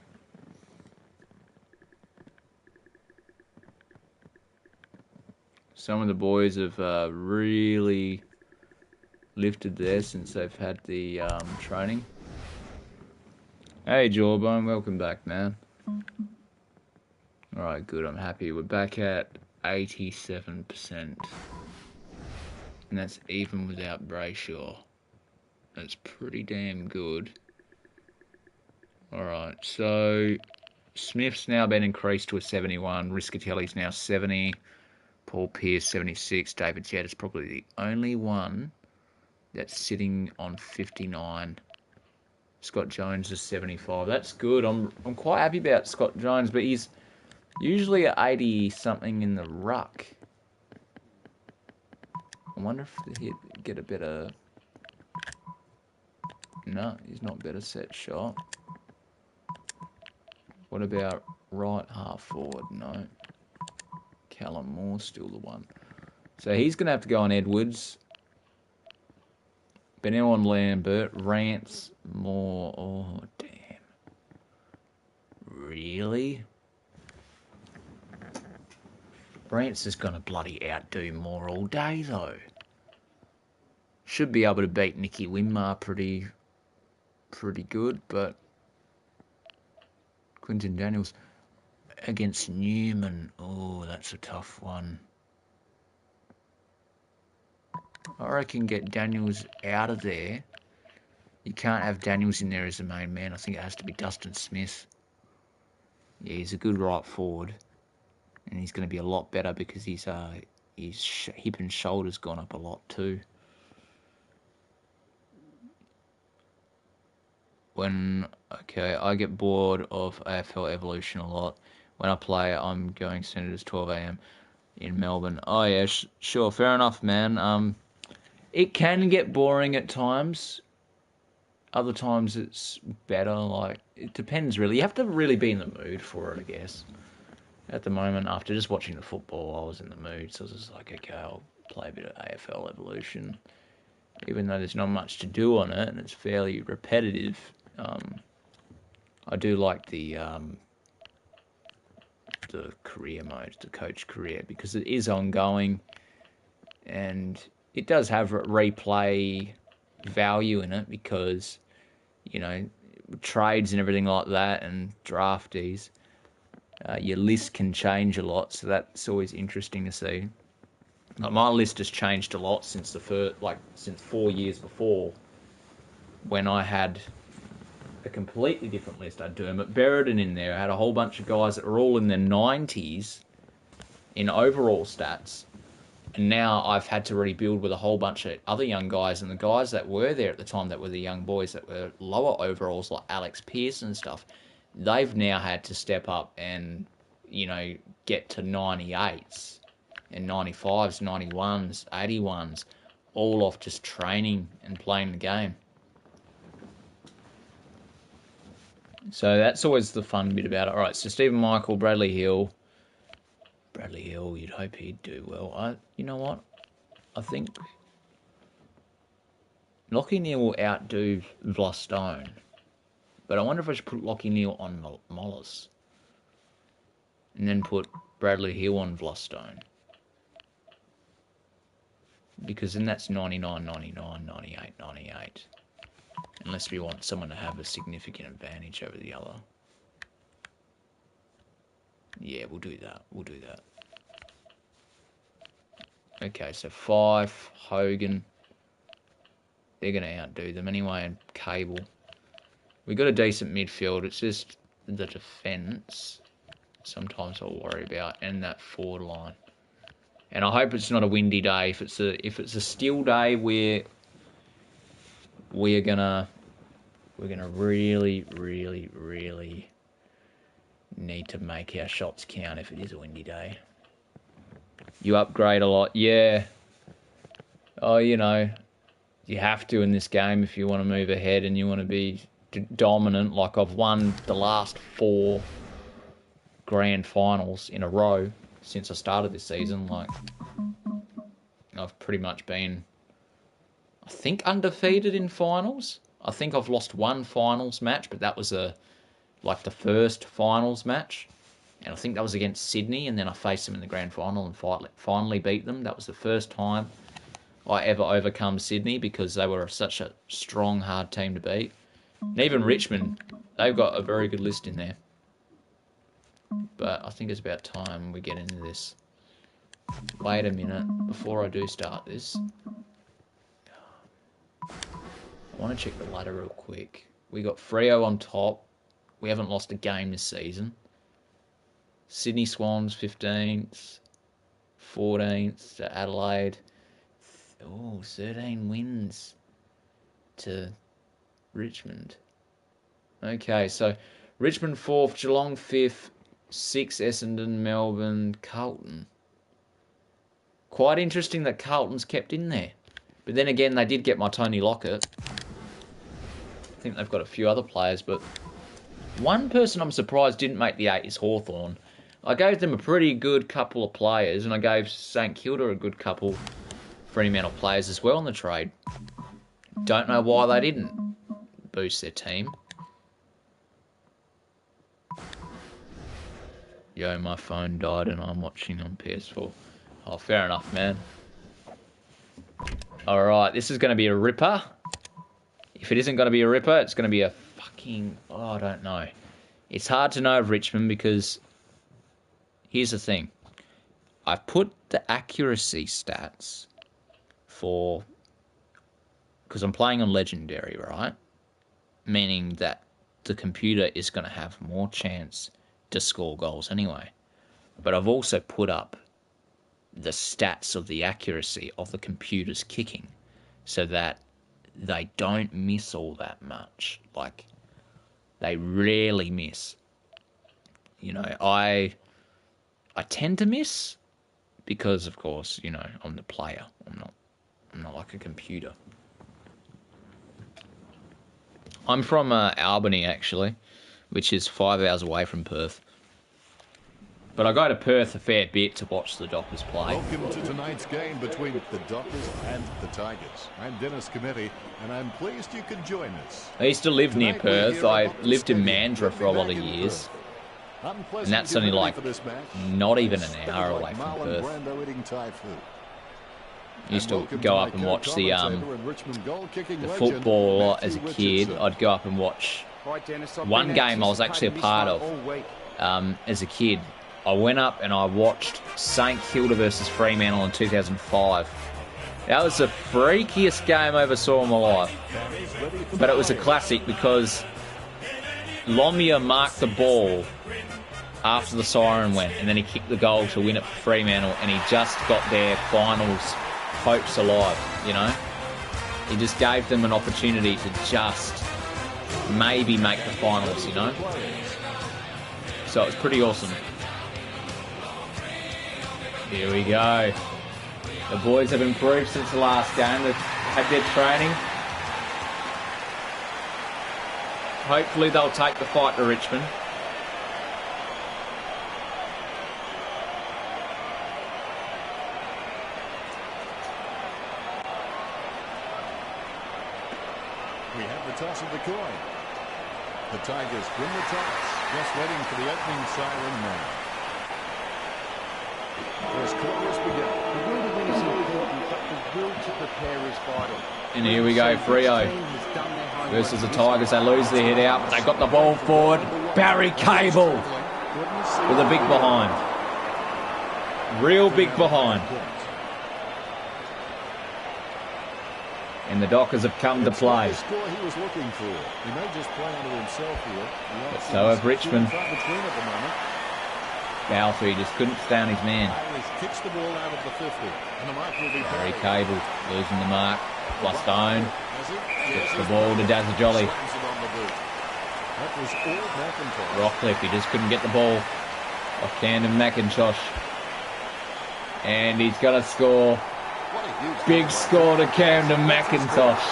Some of the boys have really lifted there since they've had the training. Hey Jawbone, welcome back, man. Alright, good, I'm happy. We're back at 87%. And that's even without Brayshaw. That's pretty damn good. Alright, so Smith's now been increased to a 71. Riscatelli's now 70. Paul Pierce, 76. David Jett is probably the only one that's sitting on 59. Scott Jones is 75. That's good. I'm quite happy about Scott Jones, but he's usually at 80 something in the ruck. I wonder if he'd get a better... No, he's not better set shot. What about right half forward? No. Callum Moore's still the one. So he's going to have to go on Edwards. Benel on Lambert. Rance, Moore. Oh, damn. Really? Rance is going to bloody outdo Moore all day, though. Should be able to beat Nicky Winmar pretty good, but Quinton Daniels against Newman. Oh, that's a tough one. I reckon get Daniels out of there. You can't have Daniels in there as the main man. I think it has to be Dustin Smith. Yeah, he's a good right forward. And he's going to be a lot better because his hip and shoulder's gone up a lot too. Okay, I get bored of AFL Evolution a lot. When I play, I'm going Senators 12 a.m. in Melbourne. Oh yeah, sure, fair enough, man. It can get boring at times. Other times it's better. Like, it depends really. You have to really be in the mood for it, I guess. At the moment, after just watching the football, I was in the mood, so I was just like, okay, I'll play a bit of AFL Evolution. Even though there's not much to do on it, and it's fairly repetitive, I do like the career mode, the coach career, because it is ongoing and it does have replay value in it because, you know, trades and everything like that and draftees, your list can change a lot, so that's always interesting to see. Like my list has changed a lot since since 4 years before, when I had a completely different list. I had Dermot Berridon in there. I had a whole bunch of guys that were all in their 90s in overall stats. And now I've had to rebuild with a whole bunch of other young guys. And the guys that were there at the time that were the young boys that were lower overalls, like Alex Pearson and stuff, they've now had to step up and, get to 98s and 95s, 91s, 81s, all off just training and playing the game. So that's always the fun bit about it. All right, so Stephen Michael, Bradley Hill. Bradley Hill, you'd hope he'd do well. You know what? I think Lockie Neal will outdo Vlastone. But I wonder if I should put Lockie Neal on Mollis. And then put Bradley Hill on Vlastone. Because then that's 99, 99, 98, 98. Unless we want someone to have a significant advantage over the other. Yeah, we'll do that. Okay, so Fife, Hogan. They're going to outdo them anyway, and Cable. We got a decent midfield. It's just the defence sometimes I'll worry about, and that forward line. And I hope it's not a windy day. If it's a still day, we're gonna really, really, really need to make our shots count if it is a windy day. You upgrade a lot, yeah. Oh, you have to in this game if you want to move ahead and you want to be dominant. Like I've won the last 4 grand finals in a row since I started this season. Like I've pretty much been, I think, undefeated in finals. I think I've lost 1 finals match, but that was the first finals match. And I think that was against Sydney, and then I faced them in the grand final and finally beat them. That was the first time I ever overcome Sydney because they were such a strong, hard team to beat. And even Richmond, they've got a very good list in there. But I think it's about time we get into this. Wait a minute, before I do start this, I want to check the ladder real quick. We got Freo on top. We haven't lost a game this season. Sydney Swans 15th, 14th to Adelaide. 13 wins to Richmond. Okay, so Richmond 4th, Geelong 5th, 6th Essendon, Melbourne, Carlton. Quite interesting that Carlton's kept in there. But then again, they did get my Tony Lockett. I think they've got a few other players, but one person I'm surprised didn't make the 8 is Hawthorn. I gave them a pretty good couple of players, and I gave St Kilda a good couple Fremantle players as well in the trade. Don't know why they didn't boost their team. Yo, my phone died and I'm watching on PS4. Oh, fair enough, man. Alright, this is going to be a ripper. If it isn't going to be a ripper, it's going to be a fucking... Oh, I don't know. It's hard to know of Richmond because... Here's the thing. I've put the accuracy stats for... Because I'm playing on Legendary, right? Meaning that the computer is going to have more chance to score goals anyway. But I've also put up the stats of the accuracy of the computer's kicking so that they don't miss all that much. Like, they rarely miss. I tend to miss because, of course, I'm the player. I'm not like a computer. I'm from Albany, actually, which is 5 hours away from Perth. But I go to Perth a fair bit to watch the Dockers play. Welcome to tonight's game between the Dockers and the Tigers. I'm Dennis Cometti, and I'm pleased you could join us. I used to live near Perth. I lived in Mandurah for a lot of years. And that's only like not even an hour away from Perth. Used to go up and watch the football a lot as a kid. I'd go up and watch one game I was actually a part of as a kid. I went up and I watched St Kilda versus Fremantle in 2005. That was the freakiest game I ever saw in my life. But it was a classic because Lomia marked the ball after the siren went, and then he kicked the goal to win it for Fremantle, and he just got their finals hopes alive, you know? He just gave them an opportunity to just maybe make the finals, you know? So it was pretty awesome. Here we go. The boys have improved since the last game. They've had their training. Hopefully they'll take the fight to Richmond. We have the toss of the coin. The Tigers win the toss. Just waiting for the opening siren now. First quarter's begun. The will to win is important, but the will to prepare is vital. And here we go, Freo versus the Tigers. They lose their head out, but they got the ball forward. Barry Cable with a big behind. Real big behind. And the Dockers have come to play. But so have Richmond. Balfour just couldn't stand his man. Barry Cable losing the mark. Plus Stone. Gets the ball to Dazza Jolly. Rockcliffe, he just couldn't get the ball off Camden McIntosh. And he's got to score. Big score to Camden McIntosh.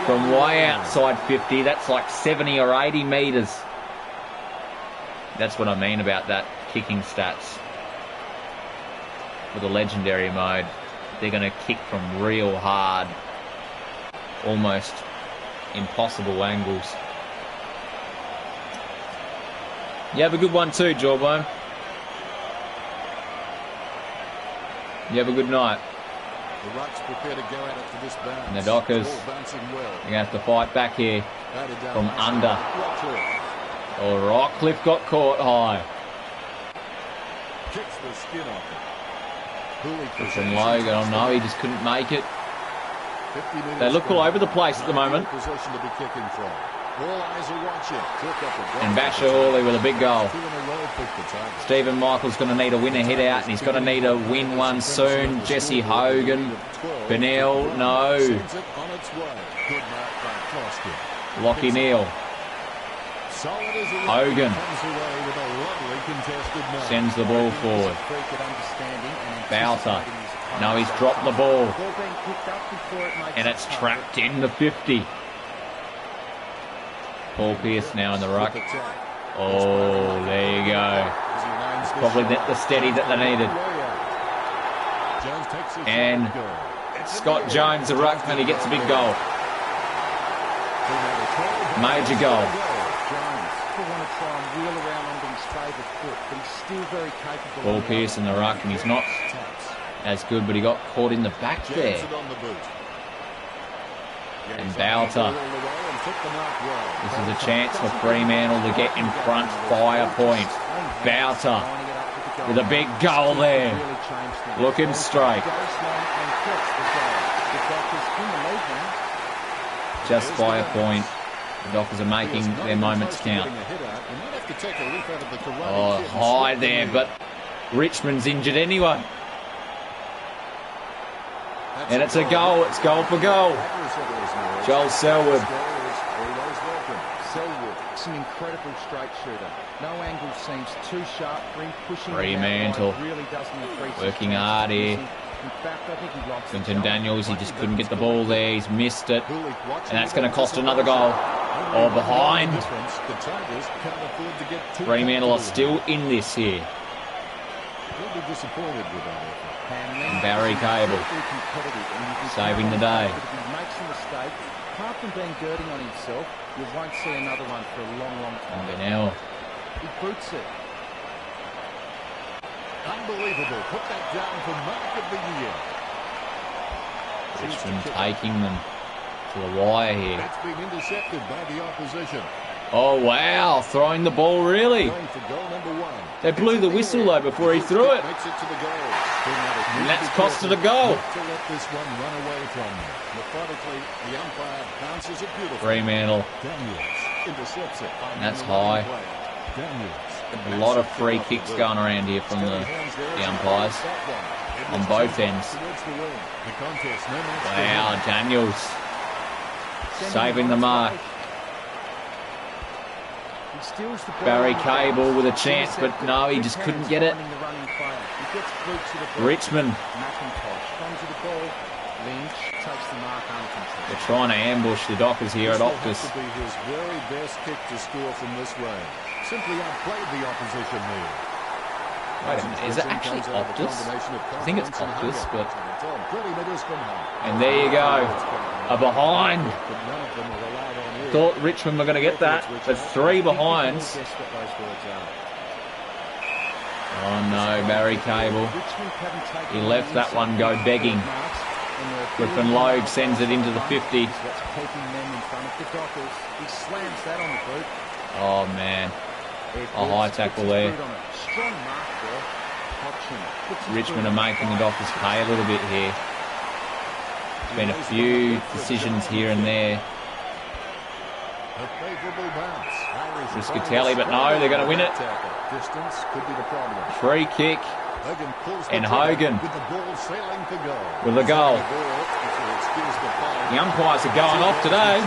From way outside 50, that's like 70 or 80 metres. That's what I mean about that kicking stats. For the legendary mode, they're going to kick from real hard, almost impossible angles. You have a good one too, Jawbone. You have a good night. The Rocks prepare to go at it for this bounce. And the Dockers, they're going to have to fight back here from under. Oh, Rockcliffe got caught high. Kicks the skin off it. From Logan, oh no, he just couldn't make it. They look all over the place at the moment. And Basher Hawley with a big goal. Stephen Michael's going to need a winner head out, and he's going to need a win one soon. Jesse Hogan. Benil, no. Lockie Neal. Hogan sends the ball forward. Bowser. No, he's dropped the ball. And it's trapped in the 50. Paul Pearce now in the ruck. Oh, there you go. Probably the steady that they needed. And Scott Jones, the ruckman, he gets a big goal. Major goal. Paul Pearce in the ruck, and he's not as good, but he got caught in the back there. And Bowser. This is a chance for Fremantle to get in front by a point. Bowser with a big goal there. Looking straight. Just by a point. The Dockers are making their moments count. Oh, high there, but Richmond's injured anyway. And it's a goal. It's goal for goal. Joel Selwood. Selwood, an incredible straight shooter. No angle seems too sharp for him. Pushing Fremantle really doesn't increase working hard here. In fact, I think he likes Quinton Daniels, he just couldn't get the ball there. He's missed it. And that's going to cost another goal. Oh, behind. The Tigers can't afford to get too Fremantle are comfortable. still in this here. He'll be disappointed with that effort. Hanley, Barry Cable very competitive, and you can saving the see day. that if he makes a mistake, apart from being girding on himself, you won't see another one for a long, long time. Bennell. He boots it. Unbelievable. Put that down for mark of the year. Richmond taking them to the wire here. That's being intercepted by the opposition. Oh, wow. Throwing the ball, really. Going for goal number 1. They blew the whistle, though, before he threw it. Makes it to the goal. And that's costed a goal. Not to let this one run away from them. Methodically, the umpire bounces it beautifully. Fremantle. Daniels intercepts it. And that's high. Daniels. A lot of free kicks going around here from the umpires on both ends. Wow, Daniels saving the mark. He steals the ball. Barry Cable with a chance, but no, he just couldn't get it. Richmond. McIntosh comes to the ball. Lynch takes the mark uncontested. They're trying to ambush the Dockers here at Optus. This will be his very best kick to score from this range. Simply outplayed the opposition there. Wait a minute, is it actually Optus? I think it's Optus, but... And there you go. A behind. Thought Richmond were going to get that, but 3 behinds. Oh no, Barry Cable. He left that one go begging. Griffin Logue sends it into the 50. Oh man. A high tackle there. Richmond are making the Dockers pay a little bit here. There's been a few decisions here and there. Riscatelli, but no, they're going to win it. Free kick. And Hogan with the goal. The umpires are going off today.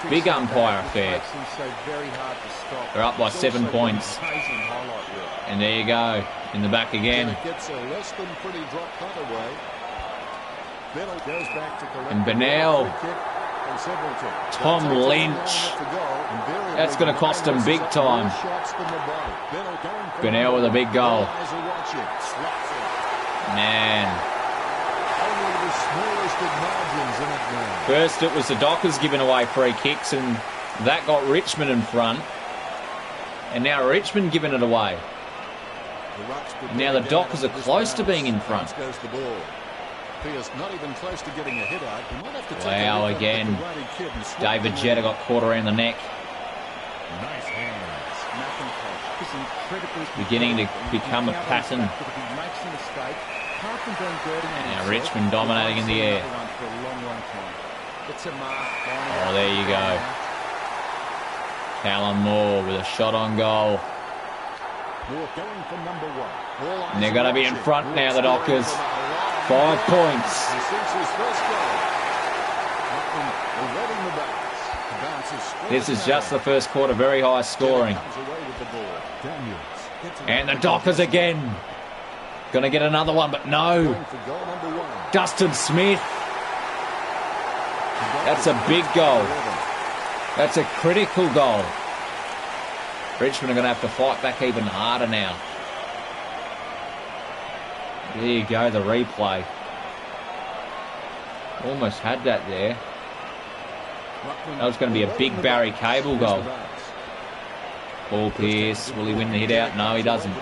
Big umpire affair. They're up by 7 points. And there you go. In the back again. And Bennell. Tom Lynch. That's going to cost him big time. Bennell with a big goal. Man. First it was the Dockers giving away free kicks, and that got Richmond in front. And now Richmond giving it away. And now the Dockers are close to being in front. Not even close to getting a hit out. Wow, again. David Jetta got caught around the neck. Nice hands. Beginning to become a pattern. Now Richmond dominating in the air. Oh, there you go. Callum Moore with a shot on goal. And they're going to be in front now, the Dockers. 5 points. This is just the first quarter, very high scoring. And the Dockers again. Going to get another one, but no. Dustin Smith. That's a big goal. That's a critical goal. Richmond are going to have to fight back even harder now. There you go, the replay. Almost had that there. That was going to be a big Barry Cable goal. Paul Pearce, will he win the hit out? No, he doesn't.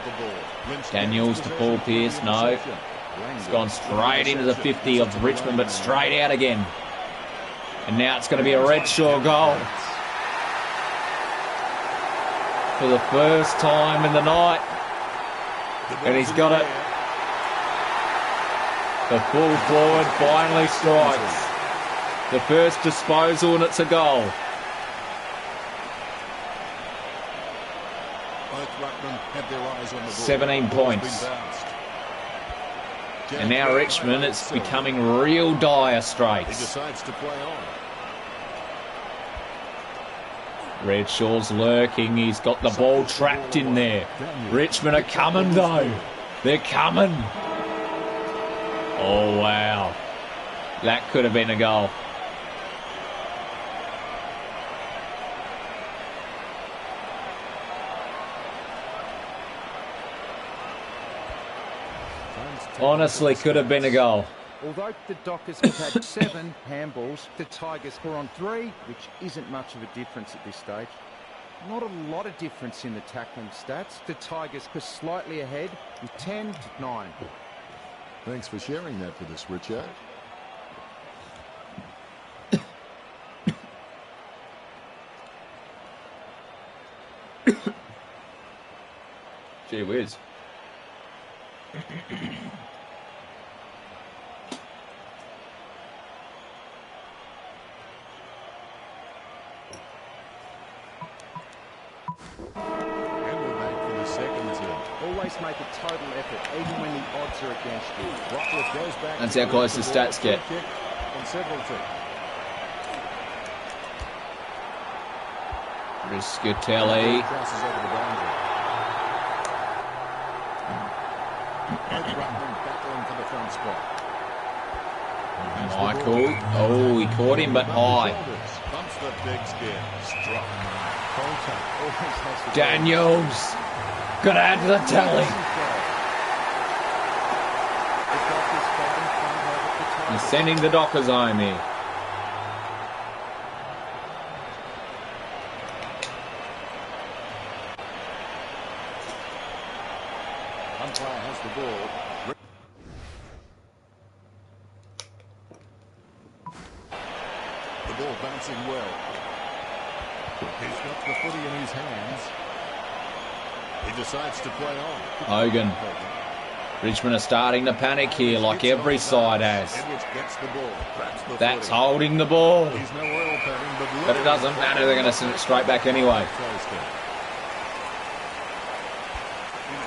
Daniels to Paul Pearce, no. It's gone straight into the 50 of Richmond, but straight out again. And now it's going to be a Redshaw goal. For the first time in the night. And he's got it. The full forward finally strikes. The first disposal, and it's a goal. 17 points. And now Richmond, it's becoming real dire straits. Redshaw's lurking. He's got the ball trapped in there. Richmond are coming, though. They're coming. Oh, wow. That could have been a goal. Honestly, could have been a goal. Although the Dockers have had 7 handballs, the Tigers were on 3, which isn't much of a difference at this stage. Not a lot of difference in the tackling stats. The Tigers were slightly ahead with 10-9. Thanks for sharing that with us, Richard. Gee whiz. Always make a total effort, even when the odds are against you. Rockcliffe goes back. That's how close the stats get. Riscatelli. Michael. Oh, he caught him, but high. Daniels. Got to add to the tally. He's sending the Dockers home here. Umpire has the ball. The ball bouncing well. He's got the footy in his hands. He decides to play on. Hogan. Richmond are starting to panic here, like every side has. That's holding the ball. But it doesn't matter, they're going to send it straight back anyway.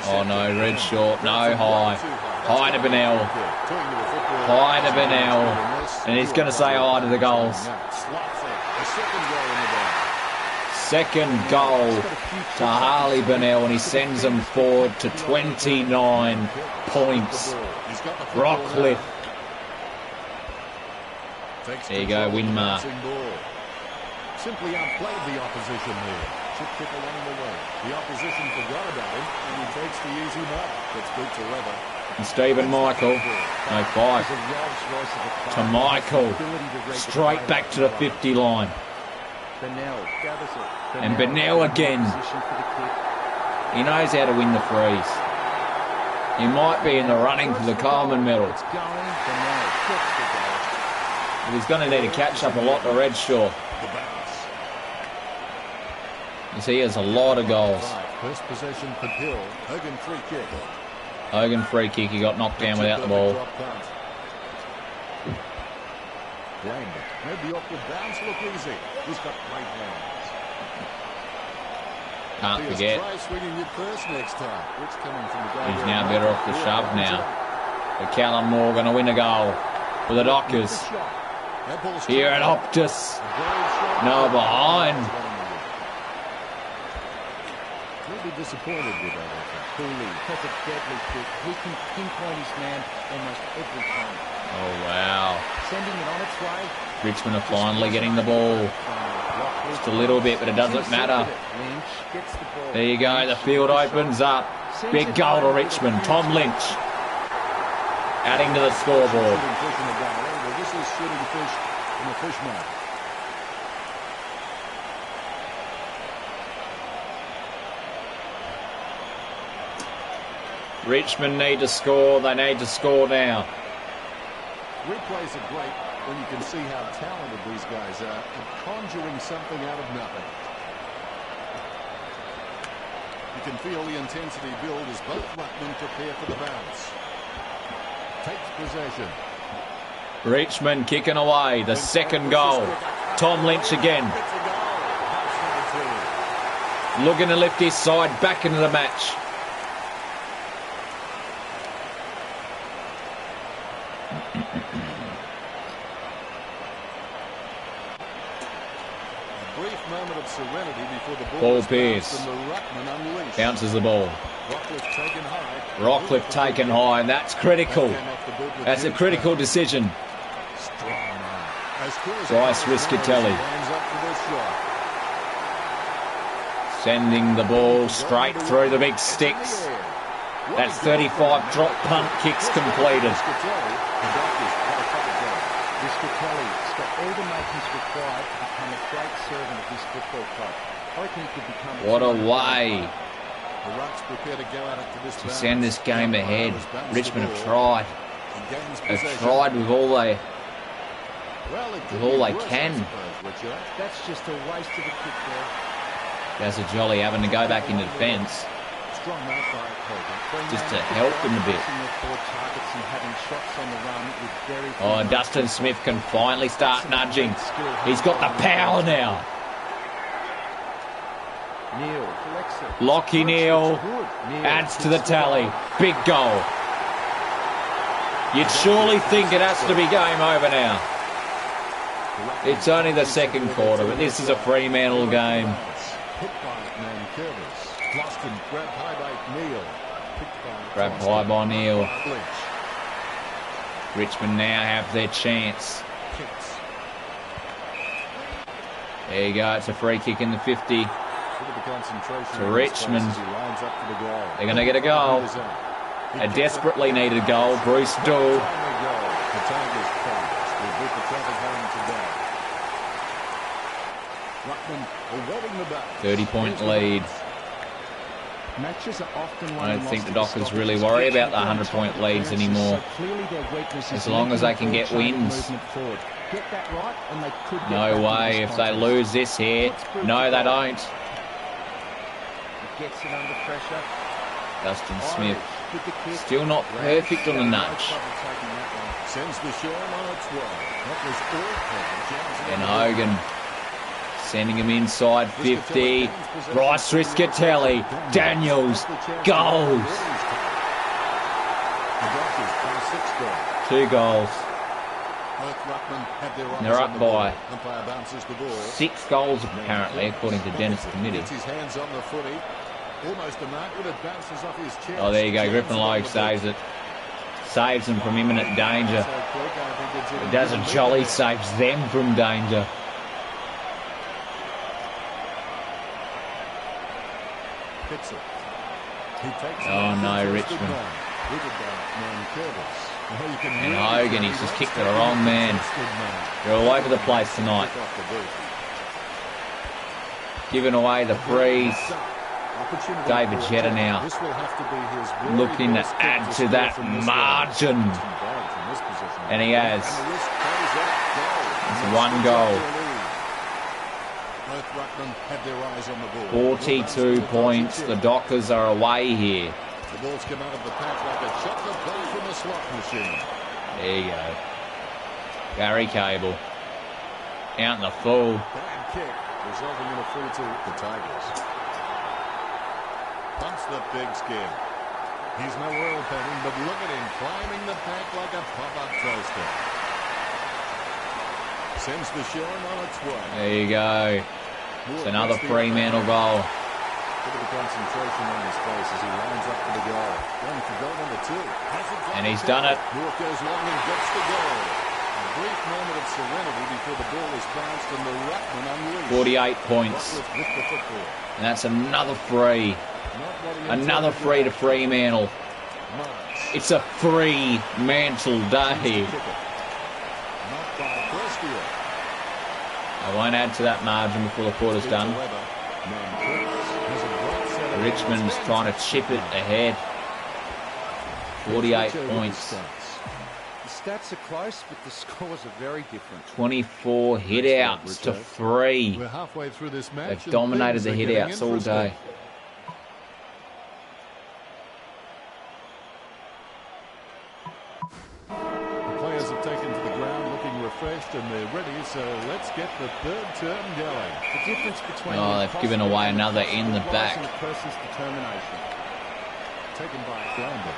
Oh no, red short, no high. High to Bennell. High to Bennell. And he's going to say hi to the goals. Second goal to Harley Bennell, and he sends them forward to 29 points. Rockcliffe. There you go, win mark. Simply outplayed the opposition there. Chip kick along the way. The opposition forgot about him, and he takes the easy mark. That's good to Leather. And Stephen Michael, no 5. To Michael, straight back to the 50 line. And Bennell again. He knows how to win the freeze. He might be in the running for the Coleman medal. But he's going to need to catch up a lot to Redshaw. Because he has a lot of goals. First possession for Hill. Hogan free kick. Hogan free kick. He got knocked down without the ball. Made the awkward bounce look easy. He's got great hands. Can't forget. He's now better off the shove now. But Callum Moore going to win a goal for the Dockers. Here at Optus. No behind. He'll be disappointed with that. Cooley has a deadly kick. He can pinpoint his man almost every time. Oh, wow. Sending it on its way. Richmond are finally getting the ball. Just a little bit, but it doesn't matter. There you go. The field opens up. Big goal to Richmond. Tom Lynch adding to the scoreboard. This is shooting fish in the fish mark. Richmond need to score. They need to score now. Replays are great when you can see how talented these guys are at conjuring something out of nothing. You can feel the intensity build as both ruckmen prepare for the bounce. Takes possession. Richmond kicking away. The second goal. Tom Lynch again. Looking to lift his side back into the match. Paul Pearce bounces the ball. Rockcliffe taken high, and that's critical. That's a critical decision. Bryce Riscatelli sending the ball straight through the big sticks. That's 35 drop punt kicks completed. Riscatelli's got all the makings required to become a great servant of this football club. I reckon he could become What a way The Rucks prepare to go at it to send this game ahead. Richmond have tried. They've tried with all they can. That's just a waste of a kick there. There's a Jolly having to go back into defence just to help them a bit. Oh, Dustin Smith can finally start nudging. He's got the power now. Lockie Neal adds to the tally. Big goal. You'd surely think it has to be game over now. It's only the second quarter, but this is a Fremantle game. Grabbed high by Neal. Richmond now have their chance. There you go, it's a free kick in the 50 to Richmond. They're going to get a goal. A desperately needed goal. Bruce Dool. 30-point lead. I don't think the Dockers really worry about the 100-point leads anymore. As long as they can get wins. No way if they lose this here. No, they don't. Dustin Smith still not perfect on the nudge. And Hogan sending him inside 50. Bryce Riscatelli. Daniels. Goals. 2 goals. They're up by 6 goals apparently, according to Dennis Committee. Oh, there you go. Griffin Logue saves it. Saves them from imminent danger. Doesn't Jolly saves them from danger. Oh no, Richmond. And Hogan, he's just kicked to the wrong man. They're all over the place tonight. Giving away the frees. David Jetta now looking to add to that margin. And he has. It's 1 goal. 42 points. The Dockers are away here. The ball's come out of the pack like a chocolate bar from a slot machine. There you go. Gary Cable. Out in the full. Bad kick, resulting in a free to the Tigers. Pumps the big skin. He's no oil painting, but look at him climbing the pack like a pop-up toaster. Sends the Sherman on its way. There you go. It's another Fremantle goal. Look at the concentration on his face as he lines up for the goal. Going for goal number 2. And he's done it. Moore goes long and gets the goal. A brief moment of serenity before the ball is bounced and the Ruckman unleashed. 48 points. And that's another free. Another free to Fremantle. It's a Fremantle day. I won't add to that margin before the quarter's done. Richmond's trying to chip it ahead. 48 points. The stats are close, but the scores are very different. 24 hit-outs to 3. We're halfway through this match. They've dominated the hit-outs all day. The players have taken to the ground looking refreshed and they're ready, so let's get the third term going. The difference between they've given away another in the back. A person's determination. Taken by Flounder.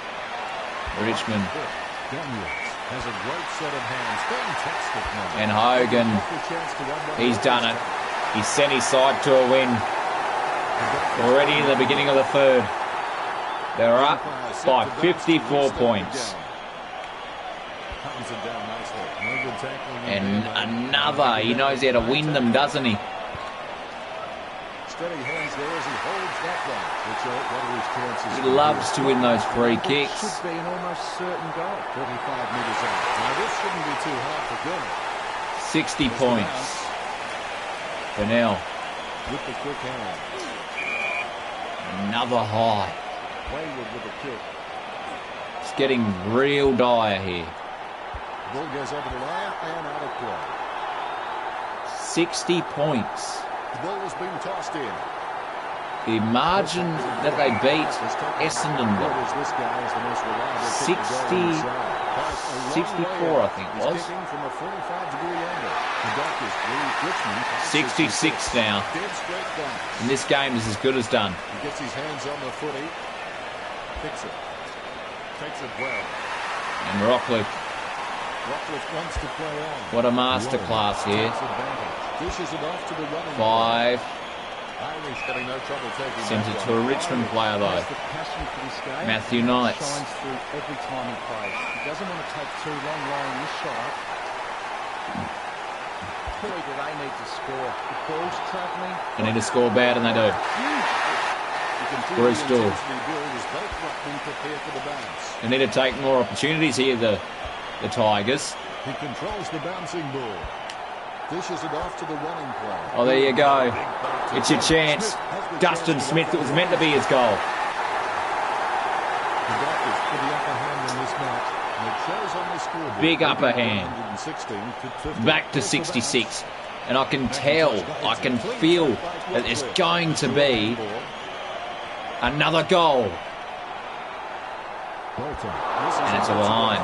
Richmond. Daniels has a great set of hands. Fantastic number. And Hogan, he's done it. He's sent his side to a win. Already in the beginning of the third. They're up by 54 points. And another. He knows how to win them, doesn't he? steady hands there as he holds that one. What are his chances? He loves to win those free kicks. Should be an almost certain goal. 25 metres out. Now this shouldn't be too hard for Gurney. 60 points. For now. With the quick hand. Another high. Wayward with the kick. It's getting real dire here. The ball goes over the line and out of play. 60 points. The ball has been tossed in. The margin that they beat Essendon by. 64, I think it was. 66 now. And this game is as good as done. He gets his hands on the footy. Picks it. Takes it well. And Rockcliffe, Wants to play on. what a masterclass here. Dishes it off to the running 5. Irish having no trouble taking Sends that it one. to a Richmond player though. The passion for this game Matthew Knights. shines through every time he plays. He doesn't want to take too long lining this shot up. Boy, do they need to score. The ball's travelling. They need to score bad, and they do. You can feel Bruce the Dool. intensity build as both ruckmen prepare for the bounce. They need to take more opportunities here, the Tigers. He controls the bouncing ball. Dishes it off to the running play. Oh, there you go. It's your chance. Dustin Smith, it was meant to be his goal. The Dockers for the upper hand in this match. And it shows on the scoreboard. Big upper hand. 116 to 50. Back to 66. And I can tell, I can feel that there's going to be another goal. And it's a line.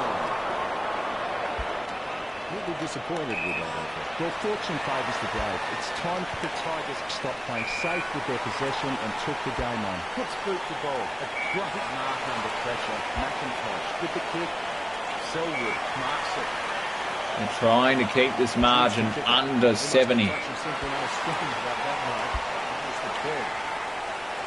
He'll be disappointed with that effort. Well, fortune favours the brave. It's time for the Tigers to stop playing safe with their possession and took the game on. Puts boot to ball. A great mark under pressure. McIntosh with the kick. Selwood marks it. They're trying to keep this margin under 70.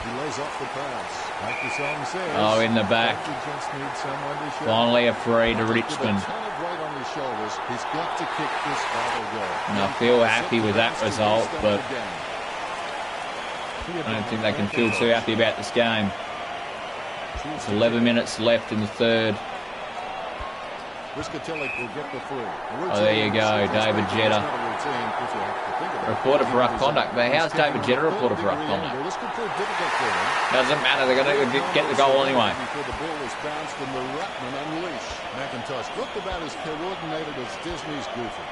He lays off the pass. Like the song says, Oh, in the back. you just need someone to show. Finally a free to With a Richmond. ton of weight on his shoulders, he's got to kick this final goal. And I feel happy with that result, but I don't think they can feel too happy about this game. There's 11 minutes left in the third. Riscatelli will get the free. Oh, there you go, David Jeter. Reported for rough conduct. But how's David Jeter reported for rough conduct? Doesn't matter, they're going to get the goal anyway. Before the ball is bounced and the Ruckman unleash. McIntosh looked about as coordinated as Disney's Goofy.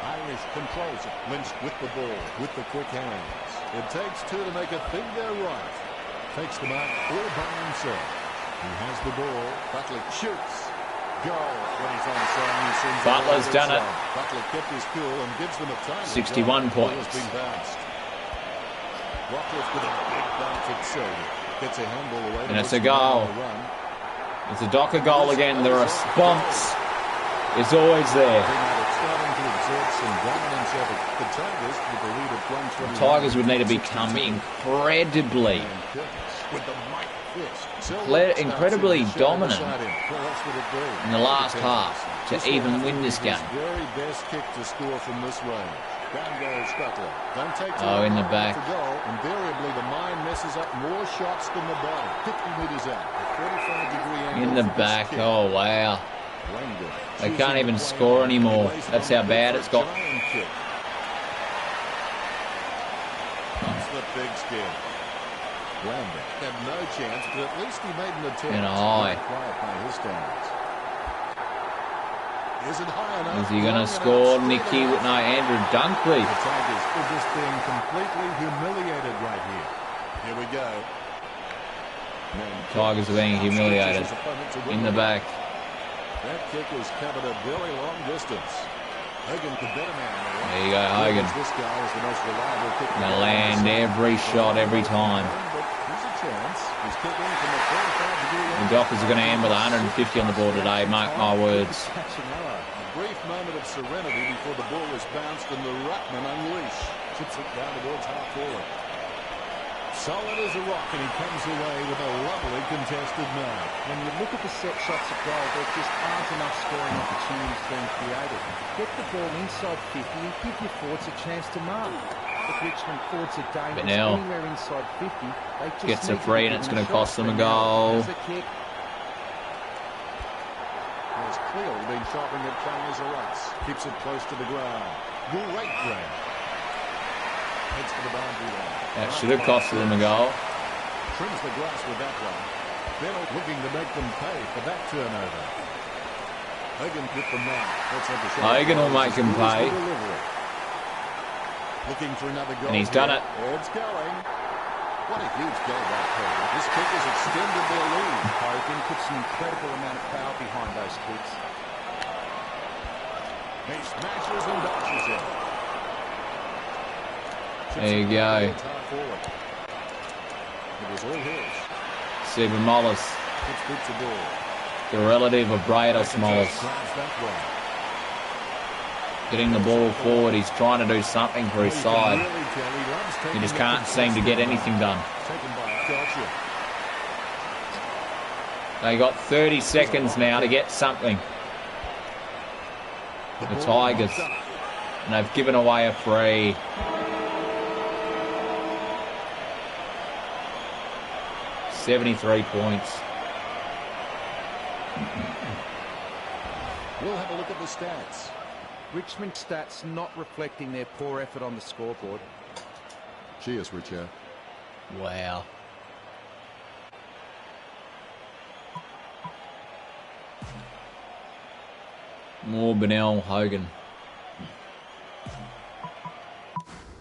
Irish controls it. Lynch with the ball, with the quick hands. It takes two to make a thing go right. Takes the mark all by himself. He has the ball. Butler shoots. Goal when he's onside. He sends Butler's done it. Butler kept his cool and gives them a time. 61 points. Has been bounced. Rockcliffe with a big bounce at Selwood. Gets a handball away. And it's a goal. It's a Docker goal again. The response is always there. The Tigers would need to become incredibly dominant in the last half to even win this game. Very best kick to score from this range. Down goes Butler. Don't take Oh, in the back. Invariably, the mind messes up more shots than the body. 50 metres out. A 45-degree angle. In the back. Oh, wow. They can't even score anymore. That's how bad it's got. That's the big skin. Lambert had no chance, but at least he made an attempt. In a high. Quiet by his standards. Is it high enough? Is he going to score? Nicky? No, Andrew Dunkley. The Tigers are just being completely humiliated right here. Here we go. Tigers are being humiliated. In the back. That kick is covered a very long distance. Hogan could bet a man. There you go, Hogan. This guy is the most reliable kick. Going to land every shot every time. But here's a chance. He's kicking from a 45-degree The Dockers are going to end with 150 on the board today. Mark my words. A brief moment of serenity before the ball is bounced and the Ruckman unleash. Chips it down towards half forward. Solid as a rock, and he comes away with a lovely contested mark. When you look at the set shots of goal, there just aren't enough scoring opportunities being created. Get the ball inside 50 and give your forwards a chance to mark. If Richmond forwards are dangerous Benell anywhere inside 50, they just gets a need to free be and it's given going to cost them a shot. goal. There's a kick. Has clearly been shopping at playing as a race. Keeps it close to the ground. Great grab. Heads for the boundary line. That should have costed them a goal. Trims the grass with that one. They're looking to make them pay for that turnover. Hogan with the mark. Hogan will make him pay. Looking for another goal. And he's done it. It's going. What a huge goal that Hogan. This kick has extended their lead. Hogan puts an incredible amount of power behind those kicks. He smashes and dashes it. There you go. It was all his. Stephen Mollis, It's good to ball. the relative of Brados Mollis. Getting the ball forward, he's trying to do something for his side. He just can't seem to get anything done. They got 30 seconds now to get something. The Tigers. And they've given away a free. $73 points. We'll have a look at the stats. Richmond stats not reflecting their poor effort on the scoreboard. Cheers, Richard. Wow. More Benell Hogan.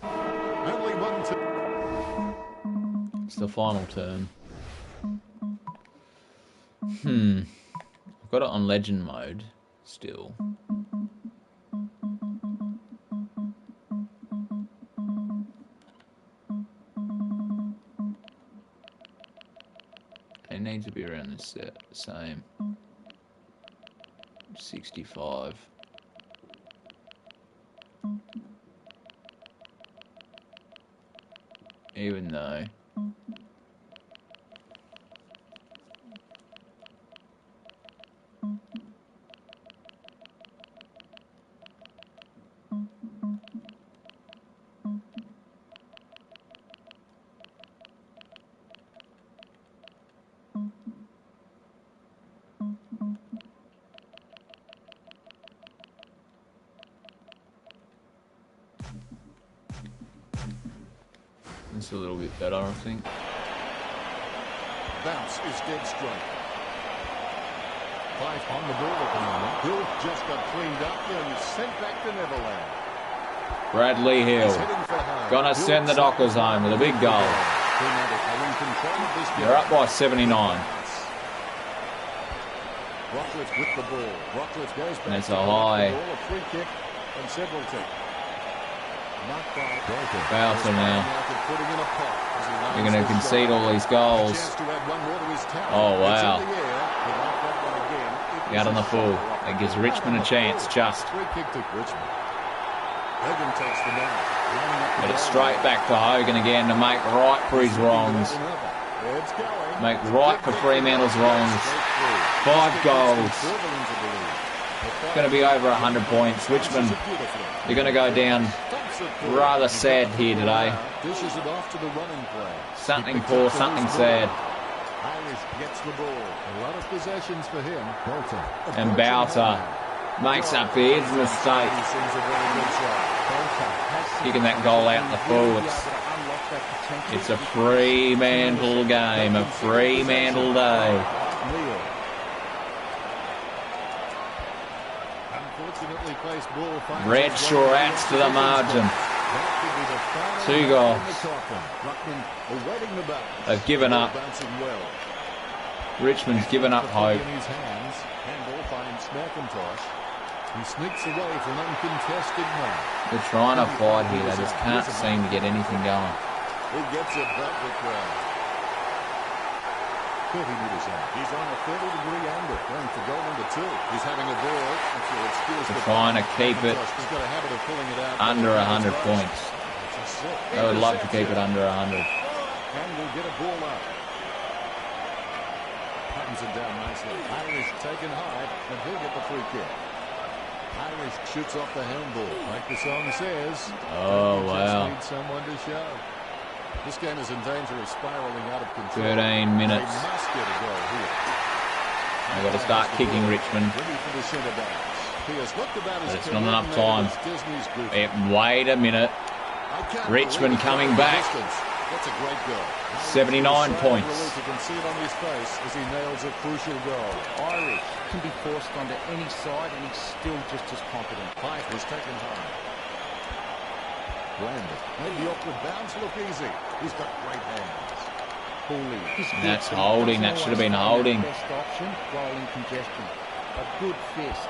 Only one to... It's the final turn. I've got it on legend mode still. It needs to be around this same. 65. Even though it's a little bit better, I think. Bounce is dead straight. 5 on the ball at the moment. Hill just got cleaned up and sent back to Neverland. Bradley Hill gonna send the Dockers home with a big goal. They're up by 79. Rockcliffe with the ball. Rockcliffe goes back. And it's a high. A free kick and several take. Bowser now. You're going to concede all these goals. Oh, wow. Out on the full. That gives Richmond a chance, just. But it's straight back to Hogan again to make right for his wrongs. Make right for Fremantle's wrongs. 5 goals. It's going to be over 100 points. Richmond, they're going to go down rather sad here today. Something poor, something sad. Gets the ball. A lot of possessions for him. And Bowser makes up his mistake. Kicking that goal out in the full. It's a Fremantle game, a Fremantle day. Redshaw adds to the margin. 2 goals. They've given up. Richmond's given up hope. He sneaks away for an uncontested man. They're trying to fight here. They just can't seem to get anything going. He gets it back the crowd. 30 metres out. He's on a 30-degree angle, going for goal number 2. He's having a ball. They're trying to keep it under 100 points. They would love to keep it under 100. And we'll get a ball up. Patterns it down nicely. Irish taken high, and he'll get the free kick. Irish shoots off the handball. Like the song says. Oh, wow. Just need someone to show. This game is in danger of spiraling out of control. 13 minutes. They must get a goal here. They've got to start kicking Richmond. Ready for the centre backs. He has looked about But his it's not enough time. Disney's goofy. Wait a minute. Richmond coming back. That's a great goal. 79 points. You can see it on his face as he nails a crucial goal. Irish can be forced onto any side and he's still just as confident. Fife was taken high. Brandon made the awkward bounce look easy. He's got great hands. Hooley. That's holding. That should have been holding. Best option while in congestion. A good fist.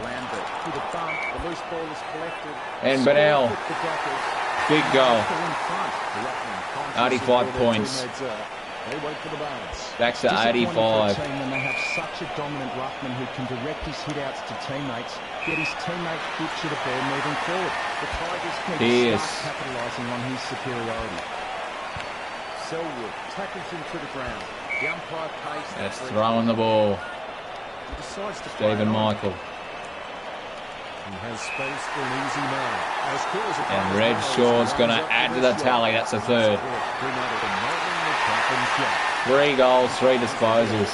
Lambert to the bump. The loose ball is collected. And Bennell. Big goal. 85 points. They wait for the bounce. Back to 85. When they have such a dominant ruckman who can direct his hitouts to teammates, get his teammates good to the ball moving forward. The Tigers need to start capitalising on his superiority. Selwood tackles him to the ground. The umpire pays. That's throwing the ball. He decides to Stephen Michael. He has space for an easy man. And Red Shaw's going to add to the tally. That's a third. 3 goals, 3 disposals.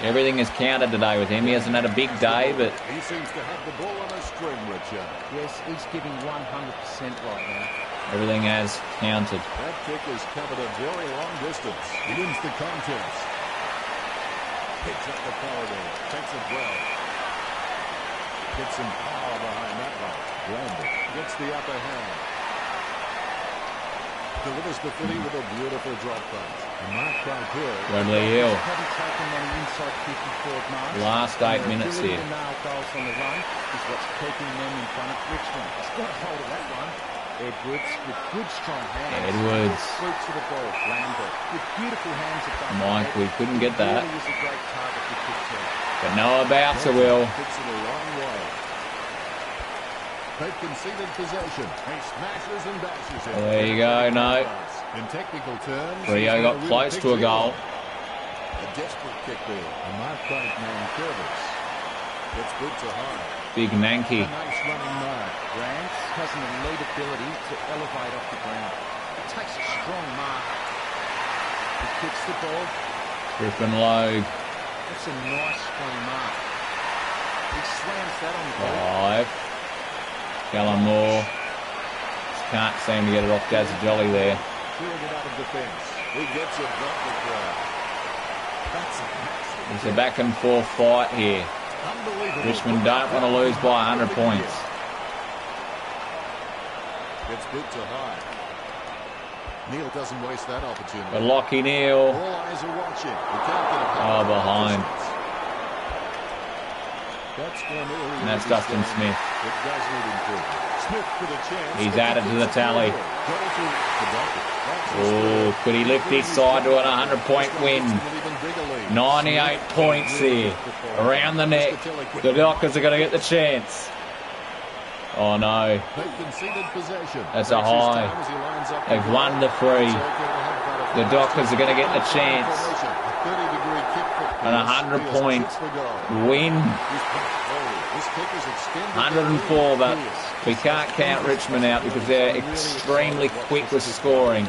Everything is counted today with him. He hasn't had a big day, but he seems to have the ball on a string, Richard. Yes, he's giving 100% right now. Everything has counted. That kick has covered a very long distance. He wins the contest. Picks up the corridor. Takes it well. Gets some power behind that one. Brandon gets the upper hand. Delivers the footy with a beautiful drop pass. Mark right here. Bradley Hill. Last 8 minutes here. Goals on the run is what's keeping them in front of Richmond. He's got a hold of that one. Edwards with good strong hands. Edwards. Root to the ball. Lambert with beautiful hands at that. Mike, we couldn't get that. Really is a great target for kick team. But Noah Boucher will. Kicks it a long way. They've conceded possession. He smashes and bashes it. There you go, no. In technical terms, Rio got close to a goal. A desperate kick there. A mark right man Curtis. Gets good to high. Big Mankey. A nice running mark. Grant has an elite ability to elevate off the ground. It takes a strong mark. He kicks the ball. Griffin Logue. That's a nice strong mark. He slams that on the ball. 5. Callum Moore. Just can't seem to get it off Jazzy Jolly there. Clearing it out of defence. He gets it off the ground. That's a massive. It's a back and forth fight here. Unbelievable. Richmond don't want to lose by 100 points. Gets good to high. Neil doesn't waste that opportunity. But Lockie Neal. All eyes are watching. You can't get a Oh, behind. That's one And that's Dustin Smith. It does need improvement. Smith for the chance. He's added to the tally. Oh, could he lift his side to an 100-point win? 98 points there. Around the neck. The Dockers are going to get the chance. Oh, no. That's a high. They've won the 3. The Dockers are going to get the chance. An 100-point win. 104, but we can't count Richmond out because they're extremely quick with scoring.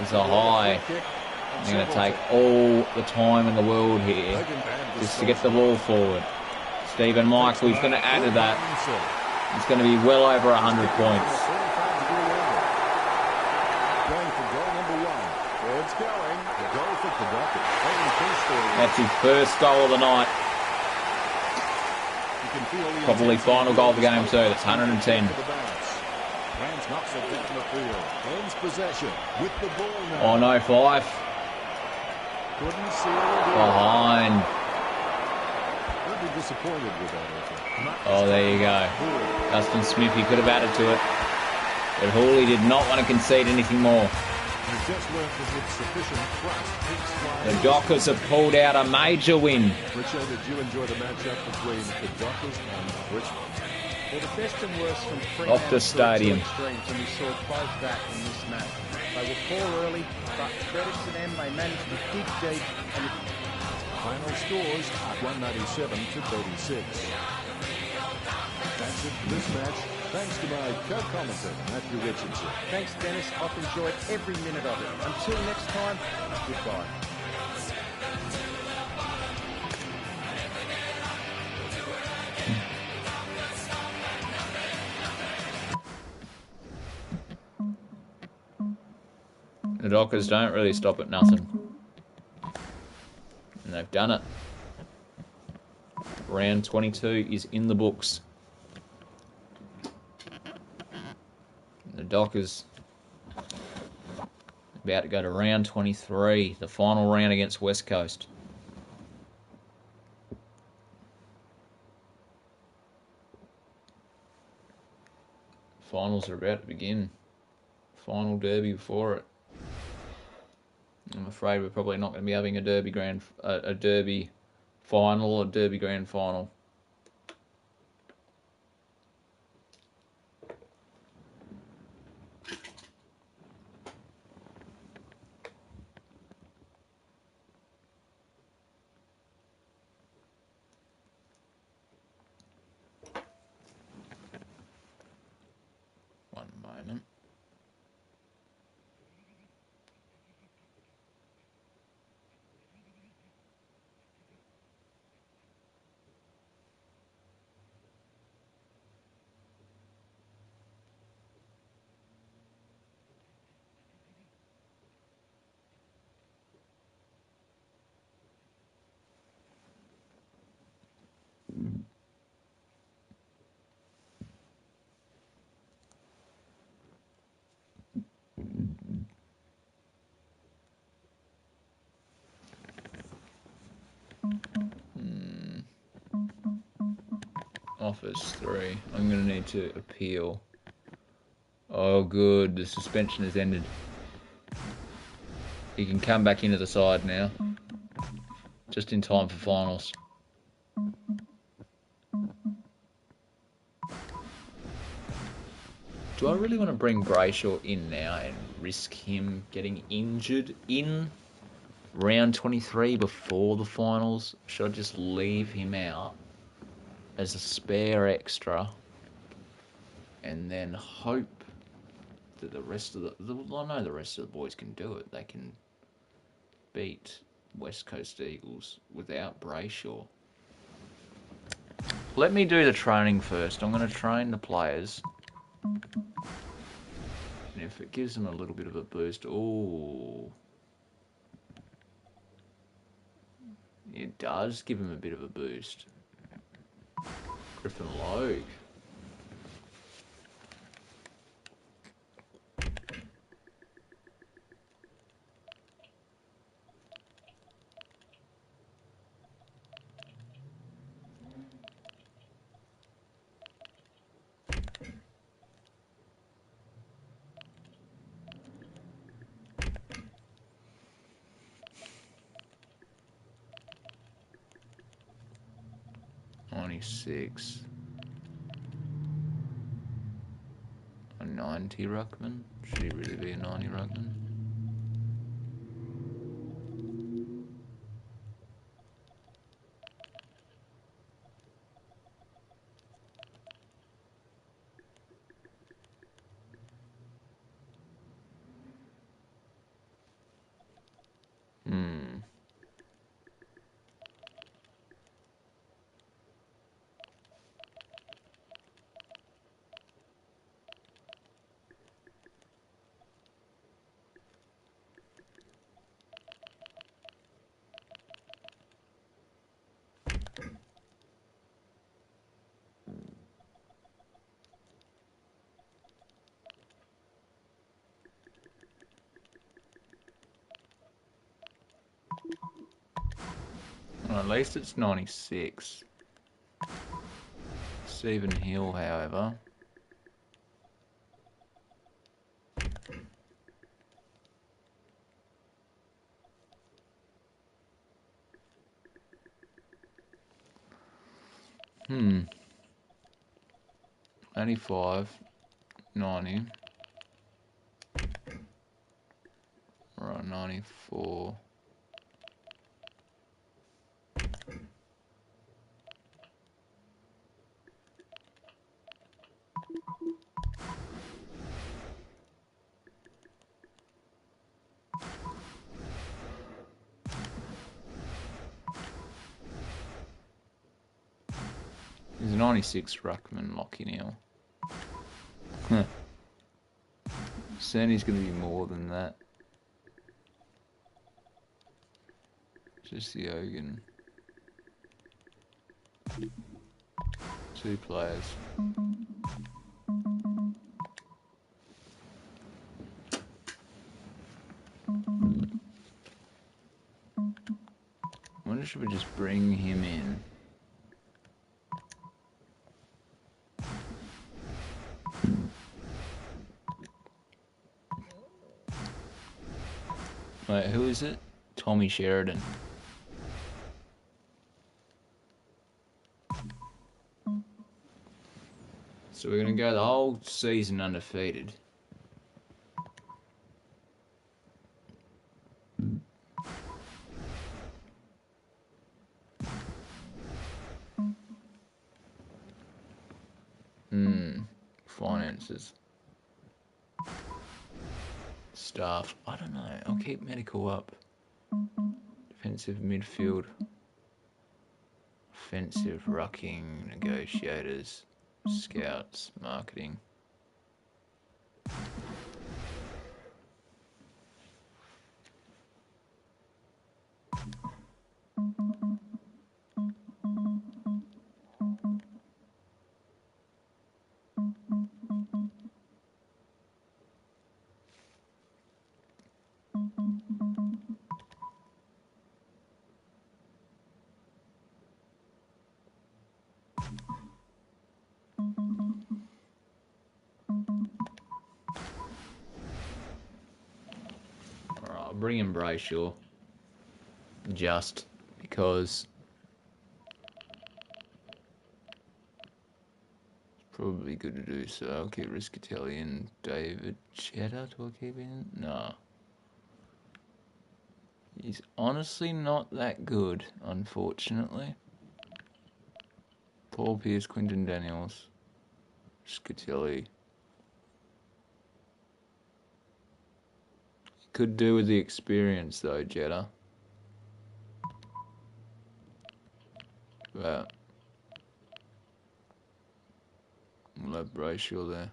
It's a high. They're going to take all the time in the world here just to get the ball forward. Stephen Michael, he's going to add to that. It's going to be well over 100 points. That's his first goal of the night. Probably final goal of the game too. That's 110. Oh no, 5. Behind. Oh, there you go. Dustin Smith, he could have added to it. But Hawley did not want to concede anything more. The Dockers have pulled out a major win. Richard, did you enjoy the matchup between the Dockers and Richmond? Well, the best and worst from Off the stadium. Extremes, and we saw both that in this match. They were poor early, but credit to them, they managed to dig deep and Final scores 197 to 36. That's it for this match. Thanks to my co-commentator, Matthew Richardson. Thanks, Dennis. I've enjoyed every minute of it. Until next time, goodbye. The Dockers don't really stop at nothing. And they've done it. Round 22 is in the books. The Dockers about to go to round 23, the final round against West Coast. Finals are about to begin. Final derby before it. I'm afraid we're probably not going to be having a derby final or derby grand final. One moment. Office 3. I'm going to need to appeal. Oh, good. The suspension has ended. He can come back into the side now. Just in time for finals. Do I really want to bring Brayshaw in now and risk him getting injured in round 23 before the finals? Should I just leave him out as a spare extra and then hope that the rest of I know the rest of the boys can do it. They can beat West Coast Eagles without Brayshaw. Let me do the training first. I'm going to train the players. And if it gives them a little bit of a boost... Oh, it does give them a bit of a boost. Griffin Logue. .96. A 90 ruckman? Should he really be a 90 ruckman? Well, at least it's 96. Stephen Hill, however. Hmm. 85, 90. Right, 94. He's a 96 ruckman, Lockie Neal. Cerny's going to be more than that. Just the Ogan. 2 players. I wonder if we just bring him in. Wait, who is it? Tommy Sheridan. So we're going to go the whole season undefeated. Finances. Staff. I don't know. I'll keep medical up. Defensive midfield. Offensive rucking. Negotiators. Scouts. Marketing. Alright, I'll bring in Brayshaw. Just because it's probably good to do so. I'll keep Riscatelli and David Cheddar. Do I keep in? No. He's honestly not that good, unfortunately. Paul Pierce, Quinton Daniels, Scatelli. Could do with the experience though, Jetta. But we'll have Brayshaw there.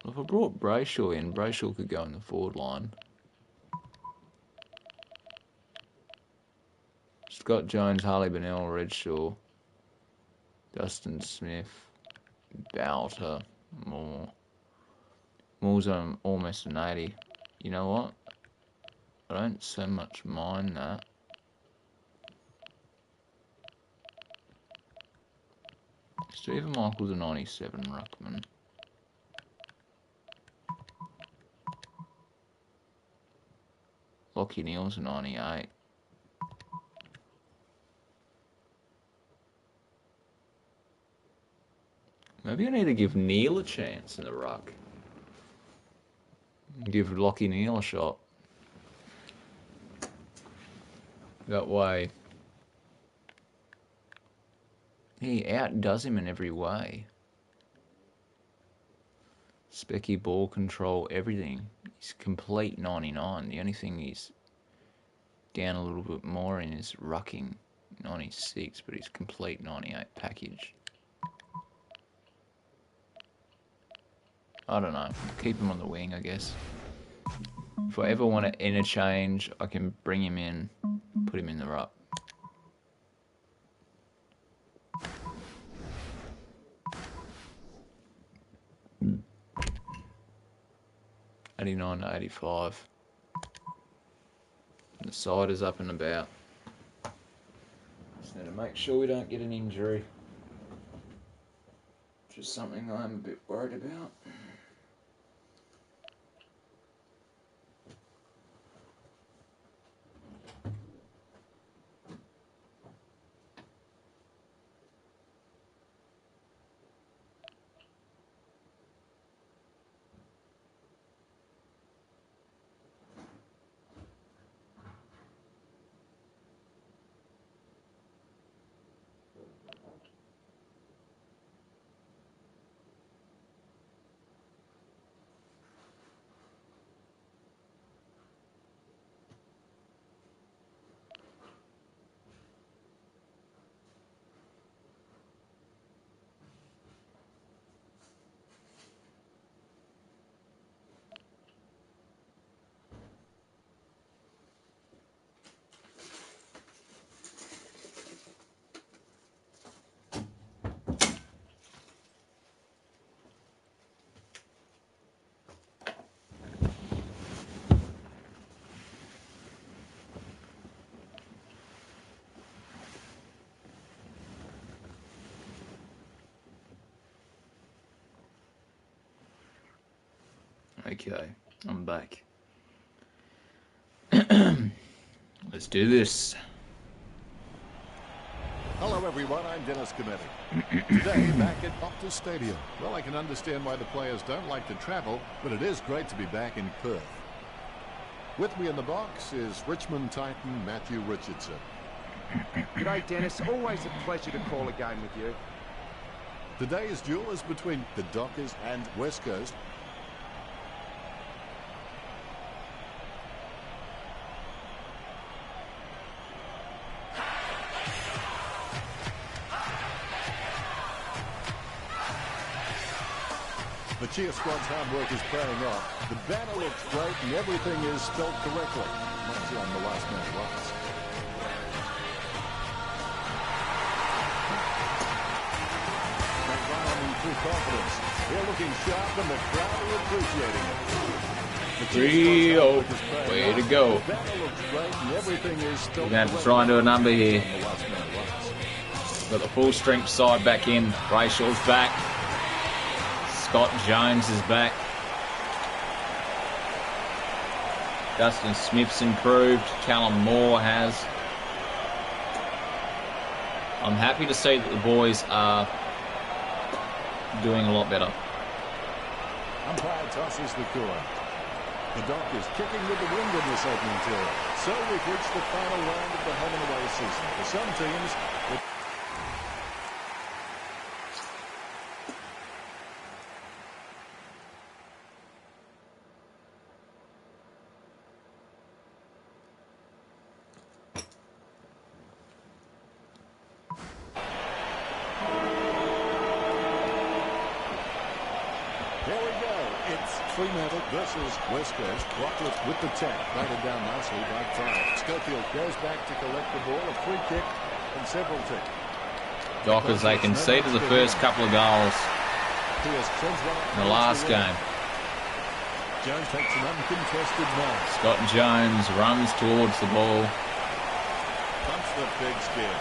If I brought Brayshaw in, Brayshaw could go in the forward line. Scott Jones, Harley Bennell, Redshaw, Dustin Smith, Bouter, Moore. Moore's on almost an 80. You know what? I don't so much mind that. Stephen Michael's a 97 ruckman. Lockie Neal's a 98. Maybe I need to give Neal a chance in the ruck. Give Lockie Neal a shot. That way, he outdoes him in every way. Specky ball control, everything. He's complete 99. The only thing he's down a little bit more in is rucking 96, but he's complete 98 package. I don't know. Keep him on the wing, I guess. If I ever want to interchange, I can bring him in, put him in the ruck. Mm. 89 to 85. And the side is up and about. Just need to make sure we don't get an injury. Which is something I'm a bit worried about. Okay, I'm back. Let's do this. Hello, everyone. I'm Dennis Cometti. Today, back at Optus Stadium. Well, I can understand why the players don't like to travel, but it is great to be back in Perth. With me in the box is Richmond Titan Matthew Richardson. G'day, Dennis. Always a pleasure to call a game with you. Today's duel is between the Dockers and West Coast. The cheer squad's hard work is paying off. The banner looks great and everything is spelled correctly. Might see on the last man runs. They run on in full confidence. They're looking sharp and the crowd are appreciating it. Trio. Way to go. The banner looks great and everything is spelled We're going to have to try and do a number here. on the last man runs. Got the full strength side back in. Brayshaw's back. Scott Jones is back. Dustin Smith's improved. Callum Moore has. I'm happy to see that the boys are doing a lot better. Umpire tosses the coin. The Dockers kicking with the wind in this opening tour. So we've reached the final round of the home and away season. For some teams, here we go. It's Fremantle versus West Coast. Rockcliffe with the tap. Batted down nicely by Pryor. Schofield goes back to collect the ball. A free kick and several tick. Dockers, they conceded the first couple of goals Pierce sends one up in the last towards the game. wing. Jones takes an uncontested mark. Scott Jones runs towards the ball. Pumps the big skid.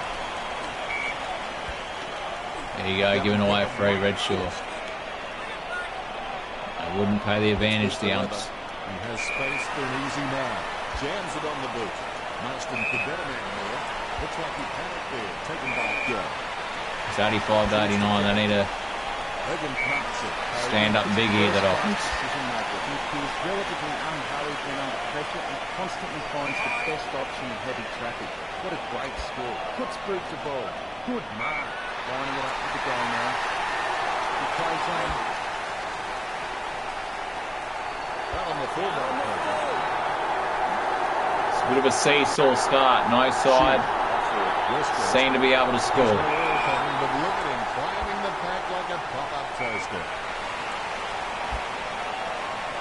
There you go, giving away a free red short. They wouldn't pay the advantage, the umps. He has space for an easy mark. Jams it on the boot. Marston could better man there. Looks like he panicked there. Taken by Gill. It's 85 to 89. They need to Hogan pumps it. stand up big here, that offense. Decision maker. He is relatively unhurried when under pressure and constantly finds the best option in heavy traffic. What a great score. Puts boot to ball. Good mark. Lining it up with the goal now. He plays on. Out on the fullback. It's a bit of a seesaw start. No side seem to be able to score. But look at him climbing the pack like a pop-up toaster.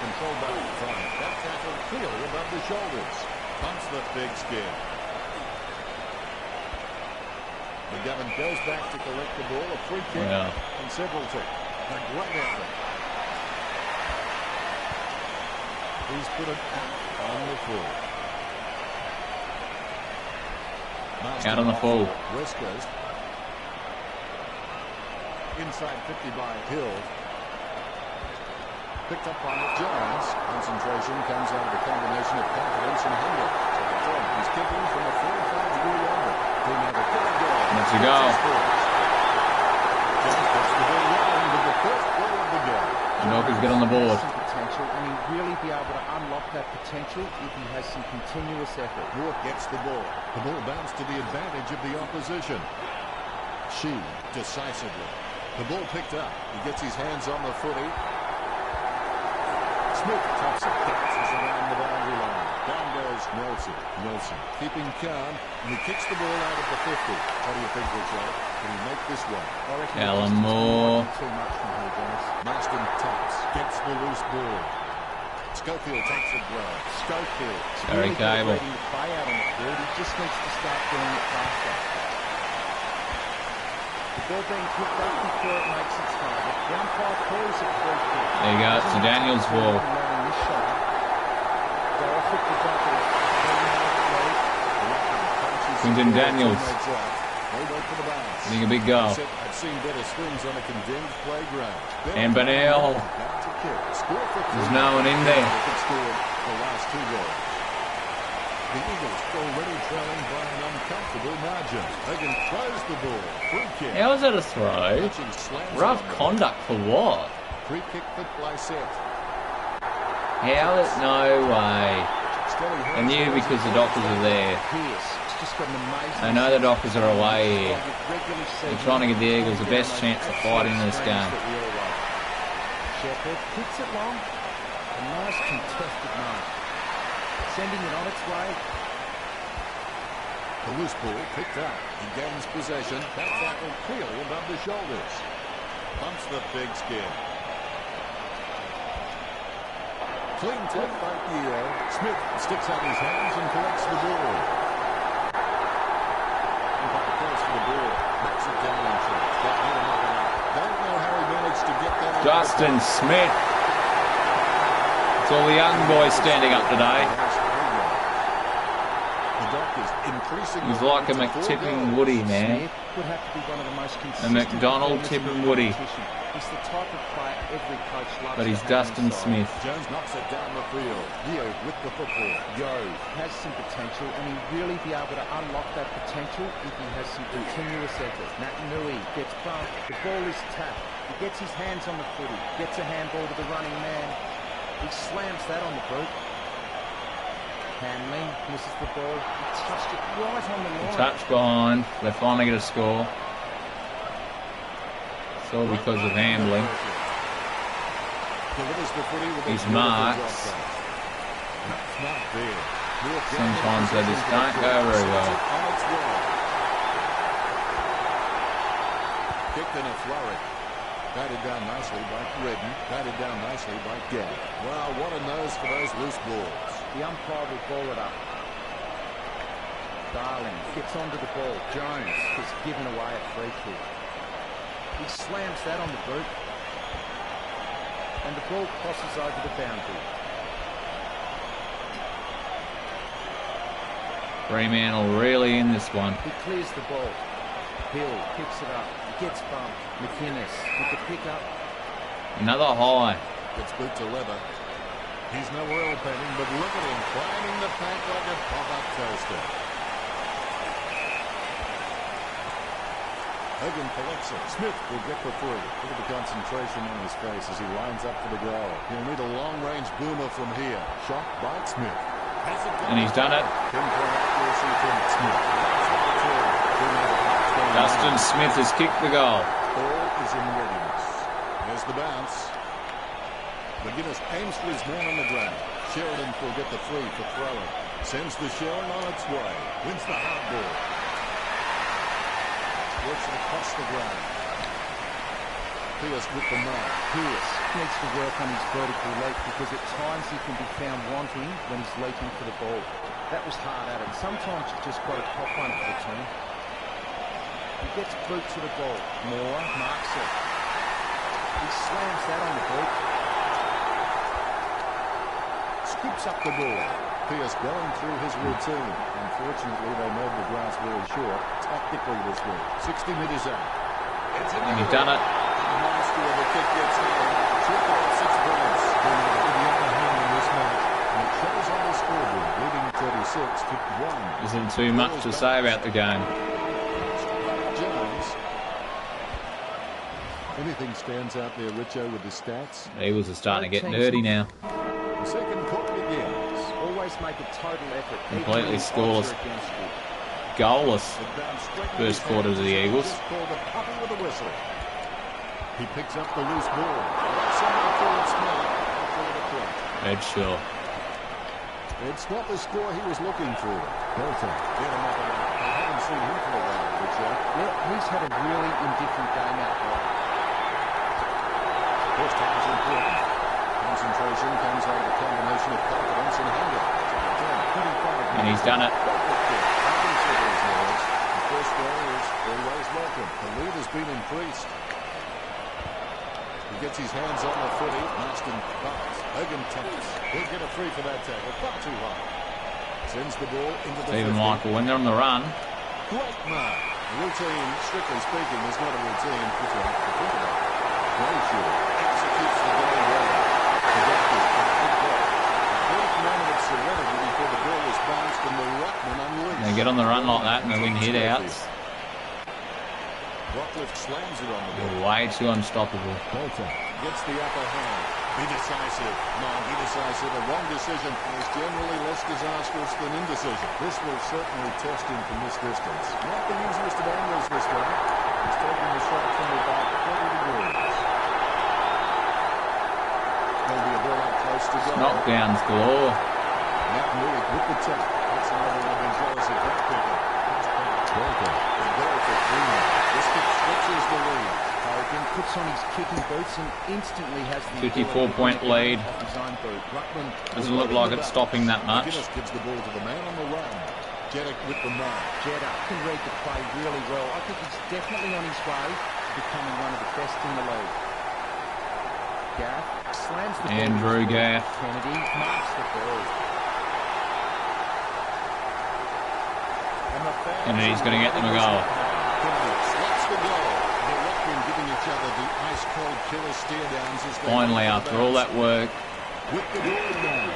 Controlled by the front. That tackle clearly above the shoulders. Pumps the big skid. McGovern goes back to collect the ball. A free kick and several tick. A great effort. He's put it out on the full. Out on the full. West Coast. Inside 50 by Hill. Picked up by Jones. Concentration comes out of a combination of confidence and hunger. So he's kicking from a 45-degree angle. Let's go. Jones puts the ball rolling with the first goal of the game. The Dockers get on the board. Some potential, and he'll really be able to unlock that potential if he has some continuous effort. Ward gets the ball. The ball bounced to the advantage of the opposition. She decisively. The ball picked up. He gets his hands on the footy. Smith taps it. Dances around the boundary line. Down goes Nelson. Nelson keeping calm, and he kicks the ball out of the 50. What do you think, Richard? Can he make this one? Callum Moore. Too much from here, Dennis. Marston taps. Gets the loose ball. Schofield takes it well. Schofield. Very Cable. Ready to play out on the field. He just needs to start doing it faster. The ball being picked up before it makes its target. The umpire calls it free kick. There you go. It's the Daniels ball. Quinton Daniels. They wait for the bounce. Getting a big goal. I've seen better swings on a condemned playground. And Benel. There's no one in there. The last 2 goals. The Eagles already trailing by an uncomfortable margin. Hogan throws the ball. Free kick. How is that a throw? Rough conduct for what? Free kick for play set. How? No way. I knew because the doctors are there. I know the doctors are away here. They're trying to give the Eagles the best chance of fighting in this game. Shepherd kicks it long. A nice contested mark. Sending it on its way. The loose ball picked up. He gains possession. That tackle clearly above the shoulders. Pumps the big skin. Clean tip by Theo. Smith sticks out his hands and collects the ball. Back across for the ball. Knocks it down in front. Don't know how he managed to get that. Justin Smith. It's all the young boys standing up today. He's like a McTipping Woody, man. A McDonald tipping Woody. He's the type of player every coach loves. But he's Dustin Smith. Jones knocks it down the field. Yo with the football. Yo has some potential, and he'll really be able to unlock that potential if he has some continuous effort. Nui gets bumped. The ball is tapped. He gets his hands on the footy. Gets a handball to the running man. He slams that on the boot. Hanley misses the ball. He touched it right on the line. Touch behind. They finally get a score. It's all because of handling. These marks. Sometimes they just don't go very well. Kicked in a flurry. Batted down nicely by Redden. Batted down nicely by Gay. Wow, what a nose for those loose balls. The umpire will ball it up. Darling gets onto the ball. Jones has given away a free kick. He slams that on the boot. And the ball crosses over the boundary. Fremantle really in this one. He clears the ball. Hill picks it up. He gets bumped. McInnes with the pick-up. Another high. Gets boot to leather. He's no oil painting, but look at him climbing the paint like a pop-up toaster. Hogan collects it. Smith will get the free. Look at the concentration on his face as he lines up for the goal. He'll need a long-range boomer from here. Shot by Smith. And he's done it. Dustin Smith has kicked the goal. All is in readiness. There's the bounce. McGuinness aims for his man on the ground. Sheridan will get the free for throwing. Sends the Sheridan on its way. Wins the hard ball. Works it across the ground. Pierce with the mark. Pierce needs to work on his vertical leap because at times he can be found wanting when he's leaping for the ball. That was hard at it. Sometimes you've just got to top one for the team. He gets boot to the ball. Moore marks it. He slams that on the boot. Scoops up the ball. Pierce going through his routine. Unfortunately, they made the grass very short tactically this week. 60 metres out. And he's done it. The master of the kick gets home. Took out 6 points. They're going to give the upper hand in this match. And it shows on the scoreboard, leading 36-51. Isn't too much to say about the game. Jones. Anything stands out there, Richo, with the stats? The Eagles are starting to get nerdy now. The second quarter begins. Always make a total effort. Completely scoreless. Goalless first quarter to the Eagles. He picks up the loose ball. Ed Shaw. It's not the score he was looking for. Bolton. I haven't seen him for a while, Richard. Yeah, he's had a really indifferent game out there. First time's important. Concentration comes out of a combination of confidence and hunger. And he's done it. The first goal is always welcome. The lead has been increased. He gets his hands on the footy. Marston bucks. Hogan taps. He'll get a free for that tackle. Far too high. Sends the ball into the Stephen Michael when they're on the run. Great mark. Routine, strictly speaking, is not a routine if you have to think about it. Brayshaw executes the goal well. Productive, big block. A brief moment of serenity before the ball was bounced and the ruckman unleashed. They get on the run like that and they win hit-outs. Rockliff slams it on the ball. They're way too unstoppable. Bolton gets the upper hand. Be decisive. No, be decisive. A wrong decision is generally less disastrous than indecision. This will certainly test him from this distance. Not the easiest of angles this one. He's taking the shot from about 30 degrees. There'll be a ball up close to goal. Knockdowns galore. Matt Murray with the tap. That's another one I've been jealous of that picker. Bolton. The goal for Freeman. This kick stretches the lead. Hogan puts on his kicking boots and instantly has the 54-point lead. His own boot. Ruckman Doesn't look like it's stopping that much. McGuinness gives the ball to the man on the run. Jeddick with the mark. Jeddah can read the play really well. I think he's definitely on his way to becoming one of the best in the league. Gaff slams the ball. Andrew Gaff. Kennedy marks the ball. Kennedy's going to get them a goal. Kennedy slaps the goal. The Ruckman giving each other the ice-cold killer stare-downs as they Finally, after all that work. with the ball down.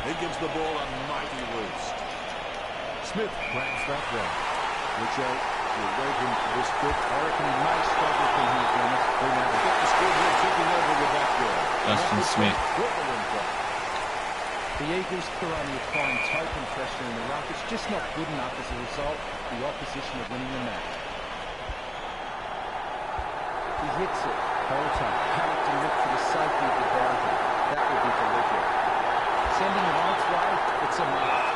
He gives the ball a mighty roost. Smith grabs that one. Richo will wait him for this kick. I reckon he may struggle from here, Dennis. Fremantle got the scoreboard tipping over with that goal. Justin Smith. The Eagles could only applying token pressure in the ruck. It's just not good enough as a result of the opposition of winning the match. He hits it. Bolton panicked and looked for the safety of the boundary. That would be deliberate. Sending it on its way, it's a mark.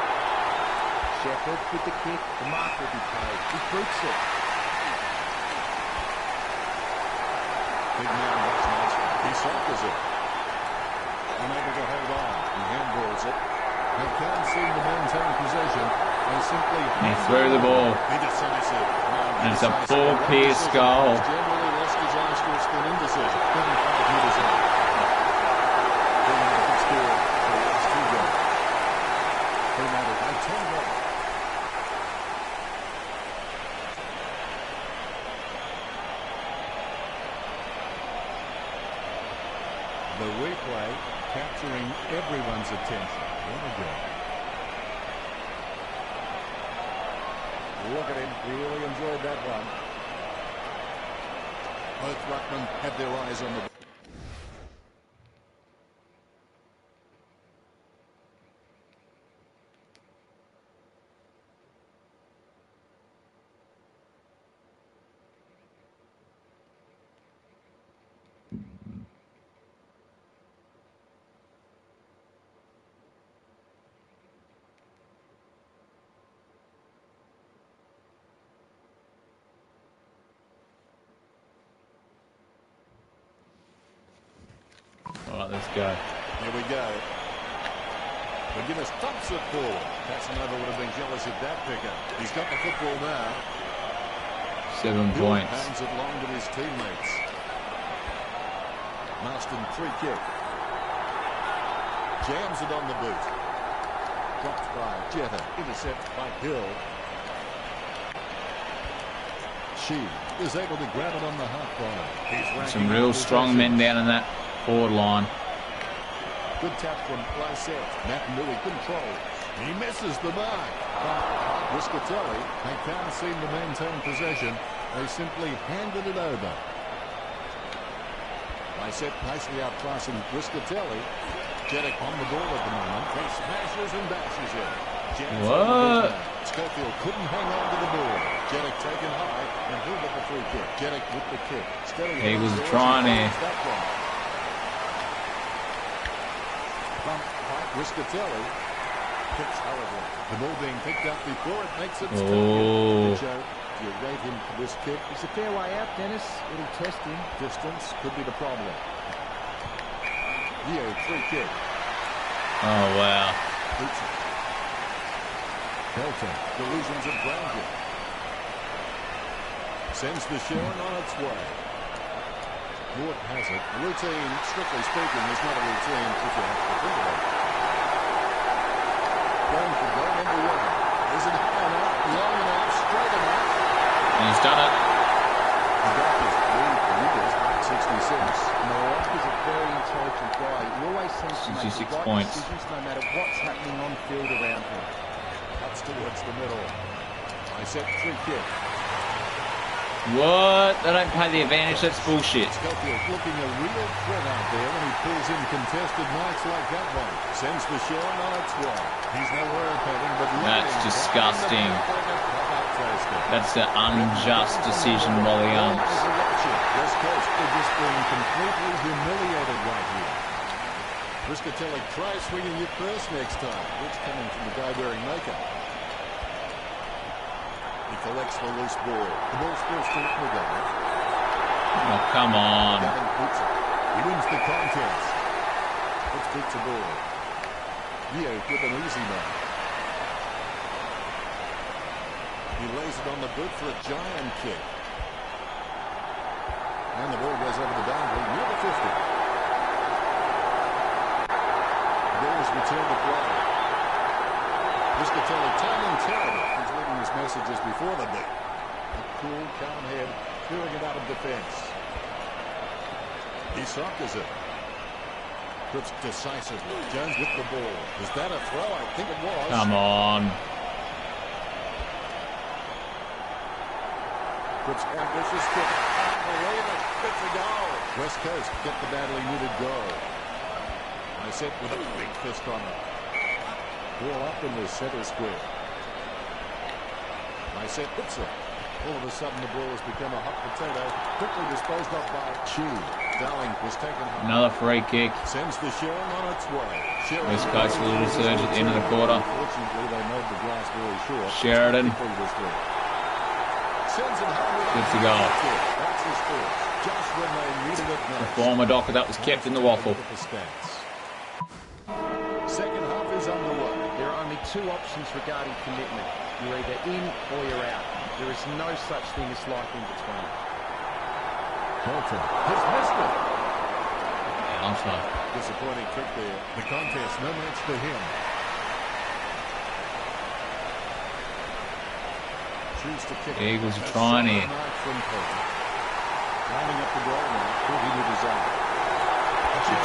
Shepherd with the kick, the mark will be paid. He boots it. Big man runs nicely. He suffers it. Unable to hold on. He handballs it. They can't seem to maintain possession. They simply He threw the ball. be decisive. And it's a Paul Pierce goal. Generally less disastrous than indecision. 35 metres out. Fremantle can score the last two goals. Fremantle by 10 goals. The replay capturing everyone's attention. What a goal. Look at him. Really enjoyed that one. Both ruckmen had their eyes on the ball. All right, let's go. Here we go. McGuinness dumps it forward. Casanova would have been jealous of that picker. He's got the football now. 7 Hill points. hands it long to his teammates. Marston free kick. Jams it on the boot. Dropped by Jetta. Intercept by Hill. She is able to grab it on the half line. Some real strong men down in that forward line. Good tap from Lysette. Matt Newey controls. He misses the mark. Riscatelli, they can't seem to maintain possession. They simply handed it over. Lysette nicely outclassing Riscatelli. Jeddick on the ball at the moment. He smashes and bashes it. What? Schofield couldn't hang on to the ball. Jeddick taken high and he'll get the free kick. Jeddick with the kick. Steady. Eagles are trying here. Riscatelli kicks hurriedly. The ball being picked up before it makes its Oh. turn. You rate him for this kick. It's a fair way out, Dennis. It'll test him. Distance could be the problem. Yeo, free kick. Oh, wow. Boots it. Belton, delusions of grandeur. Sends the Sharon on its way. Ward has it. Routine, strictly speaking, is not a routine if you have to think about it. Going for goal number 1. Is it high enough? Long enough? 66 right points. decisions no matter what's happening on field around him. Cuts towards the middle. I set free kick. What? They don't pay the advantage. That's bullshit. Schofield looking a real threat out there when he pulls in contested marks like that one. Sends the shot on its way. He's nowhere heading, but That's disgusting. That's an unjust decision, Williams. West Coast are just being completely humiliated right here. Riscatelli tries swinging it first next time. It's coming from the guy wearing makeup. He collects the loose ball. The ball's still in the guy. Oh, come on. He wins the contest. Let's beat the ball. Leo with an easy man. He lays it on the boot for a giant kick. And the ball goes over the boundary near the 50. The ball is returned to play. Riscatelli timing terrible. He's leaving his messages before the beat. A cool, calm head, clearing it out of defense. He soccers it. Cripps decisively. Jones with the ball. Was that a throw? I think it was. Come on. Cripps ambitious kick. Unbelievable. It's a goal. West Coast get the badly needed goal. I set with a big fist on it. Ball up in the center square. I set puts it. All of a sudden the ball has become a hot potato. Quickly disposed of by Chi. Darling was taken home. Another free kick. Sends the Sharon on its way. West Coast a little surge at the end of the quarter. Unfortunately, they made the glass very short. Sheridan. Sends it home with Good to go. That's his first. Just when they needed it most. The former Docker that was kept in the waffle. Second half is underway. There are only two options regarding commitment. You're either in or you're out. There is no such thing as life in between. Bolton has missed it. Alpha. Disappointing trick there. The contest, no match for him. Choose to kick. The Eagles are trying here. Lining up the goal now. Who he would desire.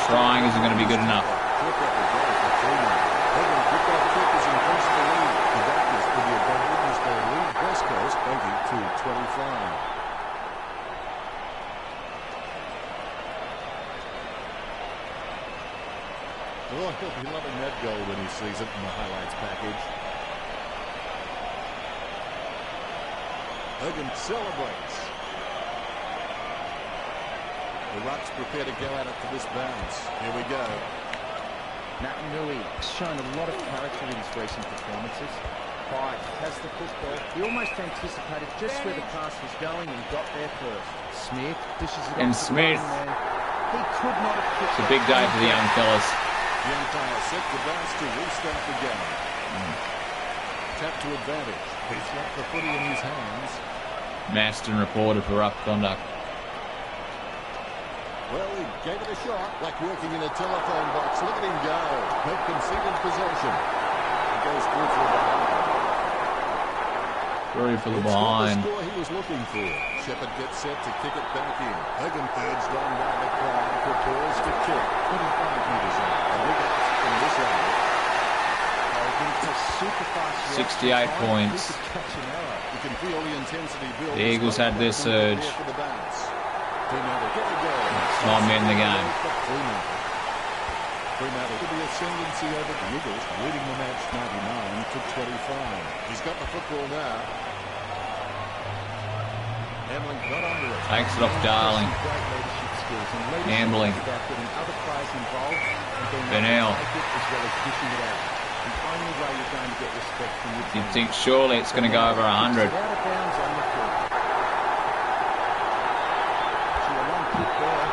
Trying isn't going to be good enough. Flip up the goal for 3-9. They're going to pick that kick as increase the lead. The Darkness to the advantage as they lead West Coast 20-25. Oh, he'll be loving that goal when he sees it in the highlights package. Hogan celebrates. The Rucks prepare to go at it for this bounce. Here we go. Matt Nui has shown a lot of character in his recent performances. Hyde has the football. He almost anticipated just where the pass was going and got there first. Smith dishes it And off to the Smith. man. He could not have kicked It's a big day for the young fellas. The umpire set the bounce to restart the game. Tap to advantage. He's got the footy in his hands. Maston reported for rough conduct. Well, he gave it a shot, like working in a telephone box. Look at him go. No conceded possession. He goes through for the behind. Through for the It's behind. not the score he was looking for. Shepherd gets set to kick it back in. Hogan urged on by the crowd, prepares to kick. 25 metres out. A big ask from this angle. Hogan has super fast 68 points. He could catch an arrow. You can feel the intensity build. The Eagles had their surge. For the bounce. Fremantle get the goal. Time to end the game. Fremantle to the ascendancy over the Eagles, leading the match 99-25. He's got the football now. Hamlin got under it. Takes it off Darling. Great leadership skills and leadership Gambling. is about getting other players involved and being able Benel. to take it as well as dishing it out. The only way you're going to get respect from your You'd team. think surely it's going to go over 100. It's out of bounds on the field. See a long kick there.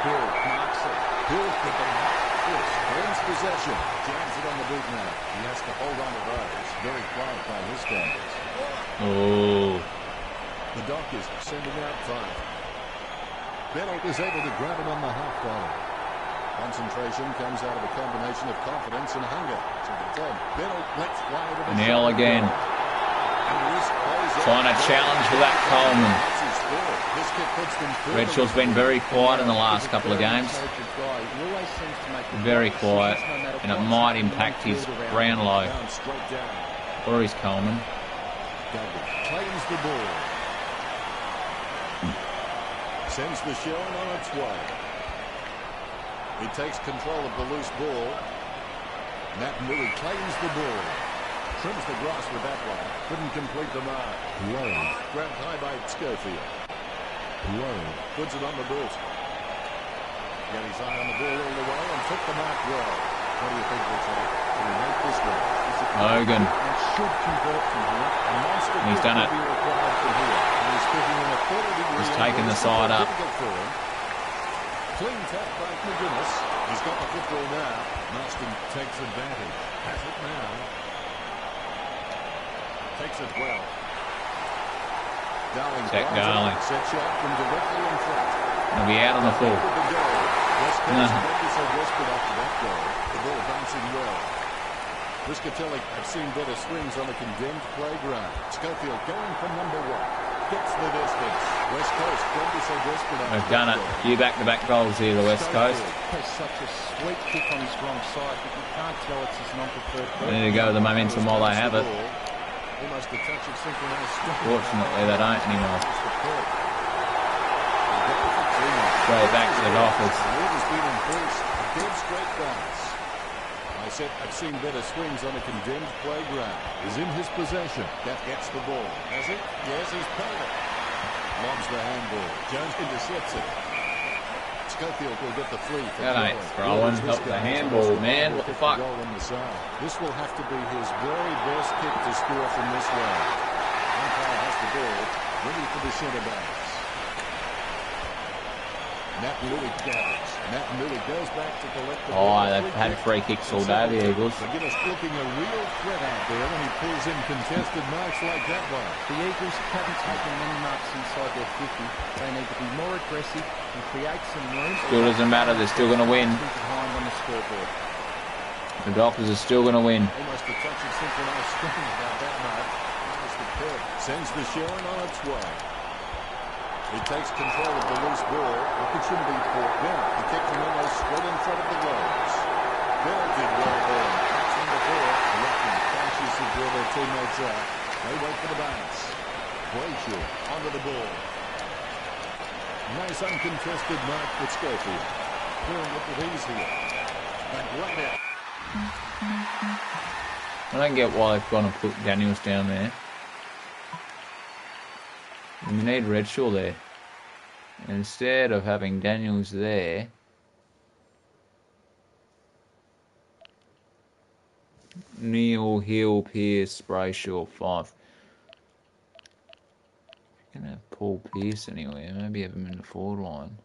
Hill marks it. Hill with the hot foot. Wins possession. Jams it on the boot now. He has to hold on to those. Very quiet by his standards. Oh. The Dockers sending out 5. Bennett is able to grab it on the half volley. Concentration comes out of a combination of confidence and hunger. To the 10. Bennett lets fly to the Neil again. Trying to challenge for that Coleman. That's his score. This kick puts them through. Redshaw's been very quiet in the last couple of games. Very quiet, and it might impact his round low. Or his Coleman. Claims the ball. Sends the Sherwin on its way. He takes control of the loose ball. Matt Newey claims the ball. Trims the grass with that one. Couldn't complete the mark. Low. Grabbed high by Schofield. Low. Puts it on the boot. Got his eye on the ball all the way and took the mark well. What do you think, Richard? Can he make this one? Hogan. Should convert from here. And he's done it. He's taken the side up. Clean tap by McGuinness. He's got the football now. Marston takes advantage. Has it now. Takes it well. Darling. Check Darling. Set shot from directly in front. He'll be out on the full. West Coast don't be so desperate after that goal. The ball bouncing well. Riscatelli have seen better swings on a condemned playground. Schofield going from number one. Gets the distance. West Coast don't be so desperate after They've done it. A few back-to-back goals here, the West Coast. Has such a sweet kick on his wrong side, but you can't tell it's his non-preferred. They need to go with the momentum while they have it. Almost a touch of synchronized. Fortunately, they don't anymore. Straight back to the Dockers. The lead has been increased. A dead straight bounce. I said I've seen better swings on a condemned playground. Is in his possession. That gets the ball. Has he? Yes, he's paid it. Lobs the handball. Jones intercepts it. Schofield will get the free. That ain't throwing. Help the handball, man. What the fuck? This will have to be his very best kick to score from this round. Umpire has the ball. Ready for the centre backs. Matt Newey gathers. Matt Newey goes back to collect the ball. They've had free kicks all day, the Eagles. McGuinness looking a real threat out there when he pulls in contested marks like that one. The Eagles haven't taken many marks inside their 50. They need to be more aggressive and create some room. Still doesn't matter. They're still going to win. Behind on the scoreboard. The Dockers are still going to win. Almost a touch of synchronized swing about that mark. Sends the Sherwin on its way. He takes control of the loose ball. It shouldn't be caught down. He kicked him almost straight in front of the goals. Bell did well there. That's number 4. Ruffin conscious of where their teammates are. They wait for the bounce. Brayshaw onto the ball. Nice uncontested mark for Schofield. Doing look at ease here. And right out. I don't get why they've gone and put Daniels down there. We need Redshaw there. Instead of having Daniels there, Neil, Hill, Pearce, Brayshaw, 5. You can have Paul Pearce anywhere. Maybe have him in the forward line.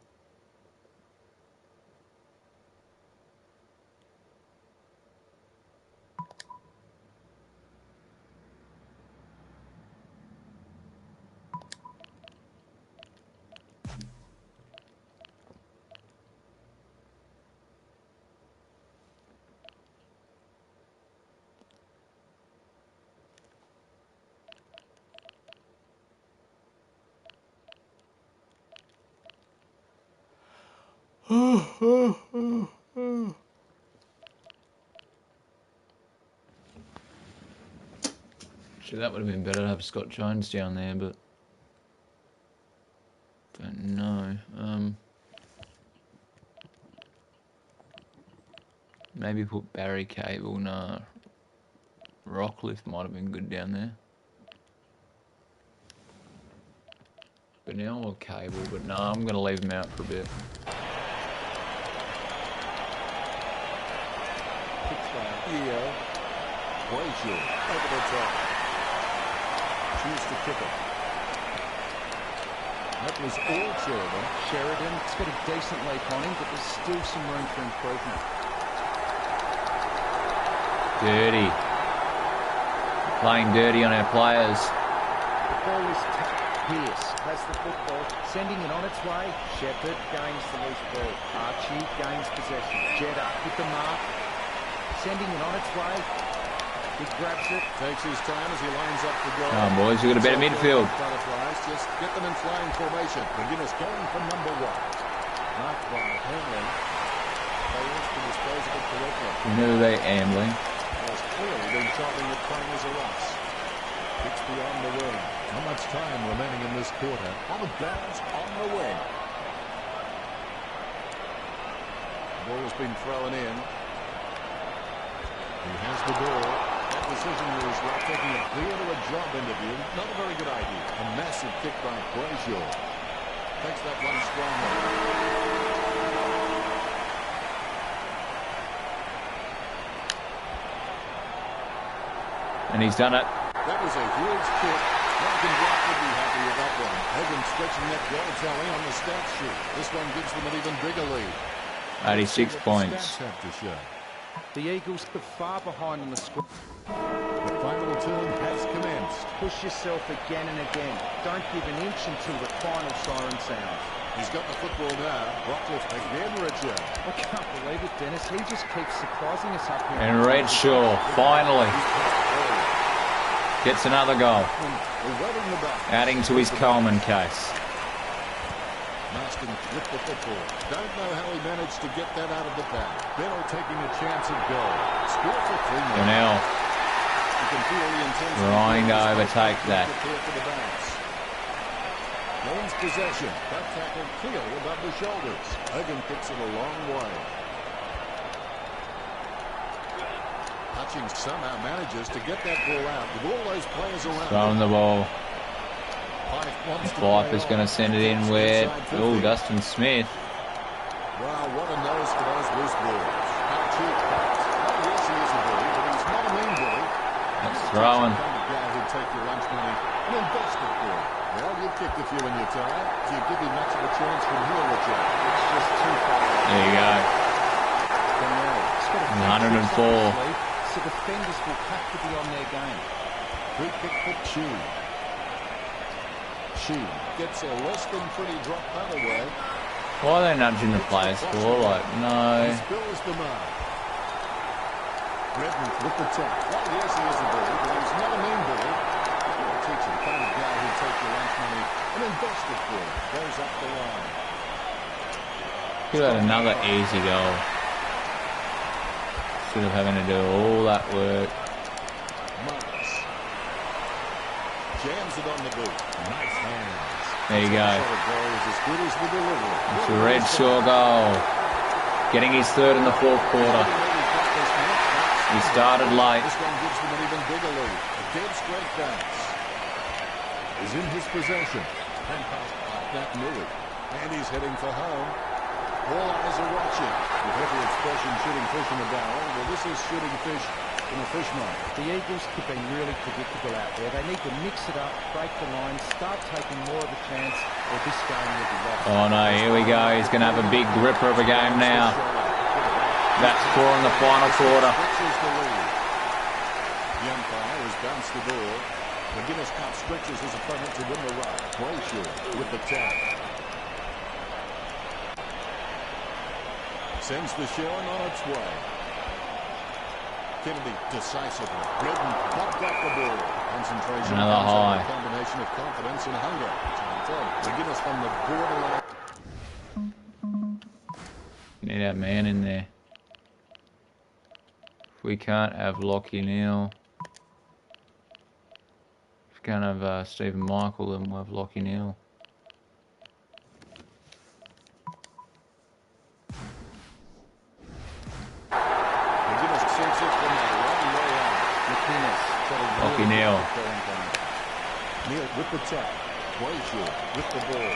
Actually, that would have been better to have Scott Jones down there, but don't know. Maybe put Barry Cable. Nah, Rockcliffe might have been good down there. Bennell or Cable, but no, I'm going to leave him out for a bit. Yeah. Brayshaw over the top. Choose to kick it. That was all Sheridan. Sheridan's got a decent leap on him, but there's still some room for improvement. Dirty. Playing dirty on our players. The ball is tapped. Pearce has the football, sending it on its way. Shepherd gains the loose ball. Archie gains possession. Jeddah with the mark, sending it on its way. He grabs it. Takes his time as he lines up the goal. Come on, boys, we've got a bit of midfield. Butterflies, just get them in flying formation. McGuinness going for number 1. Marked by Hamlin. Fails to dispose of it correctly. We knew they ambling. Has clearly been chopping at corners of us. Kicks beyond the wing. Not much time remaining in this quarter. Out of bounds on the wing. Ball's been thrown in. He has the ball. That decision was like taking a clear to a job interview. Not a very good idea. A massive kick by Brayshaw. Takes that one strongly. And he's done it. That was a huge kick. Duncan Block would be happy with that one. Hagen stretching that goal tally on the stats sheet. This one gives them an even bigger lead. 86 points. Stats have to show. The Eagles are far behind on the score. The final turn has commenced. Push yourself again and again. Don't give an inch until the final siren sounds. He's got the football now. Rockcliffe again, Richard. I can't believe it, Dennis. He just keeps surprising us up here. And Redshaw finally gets another goal, adding to his Coleman case. Marston with the football. Don't know how he managed to get that out of the pack. Bennell taking a chance at goal. Score for 3-0. Bennell You can feel the intensity. trying to overtake that. Lane's possession. That tackle clearly above the shoulders. Hogan kicks it a long way. Hutchings somehow manages to get that ball out with all those players around. Throwing the ball. Fife is going to send it in where... Oh, Dustin Smith. Wow, what a nose for those loose balls. How cheap that. Yes, he is a bully, but he's not a mean bully. That's throwing. The kind of guy who'd take your lunch money and invest it for you. Well, you've kicked a few in your time. Do you give him much of a chance from here, Richard? It's just too far. There you go. 104. So defenders will have to be on their game. Free kick for Chi. Chi gets a less than pretty drop punt away. Why are they nudging the players for? Like, no. Spills the mark. Redden with the tap. Well, yes, he is a bully, but he's not a mean bully. He'll teach you the kind of guy who'd take your lunch money and invest it for you. Goes up the line. Could have had another easy goal. Instead of having to do all that work. Marks. Jams it on the boot. Nice hands. There you go. The goal is as good as the delivery. It's a Redshaw goal. Getting his third in the fourth quarter. He started late. This one gives them an even bigger lead. A dead straight bounce is in his possession. And past that Miller. And he's heading for home. All eyes are watching. With every expression shooting fish in a barrel. Well, this is shooting fish in a fish market. The Eagles have been really predictable out there. They need to mix it up, break the line, start taking more of a chance, or this game will be lost. Oh no, here we go. He's going to have a big gripper of a game now. That's 4 in the final quarter. The umpire has bounced the ball. McGuinness outstretches his opponent to win the right. Brayshaw with the tap. Sends the showing on its way. Kennedy decisively. Redden popped up the ball. Concentration. Another high. A combination of confidence and hunger. McGuinness from the borderline. Need our man in there. If we can't have Lockie Neal. If we can't have Stephen Michael, then we'll have Lockie Neal. Lockie Neal. Neal with the tap. Brayshaw with the ball.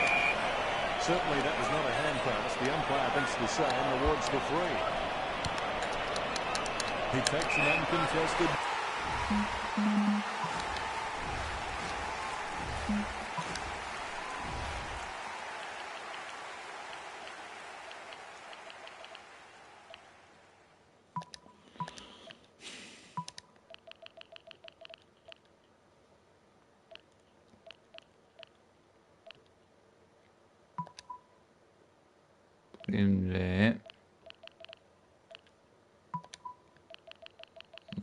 Certainly that was not a hand pass. The umpire thinks the same. Awards the free. He takes an uncontested. In there.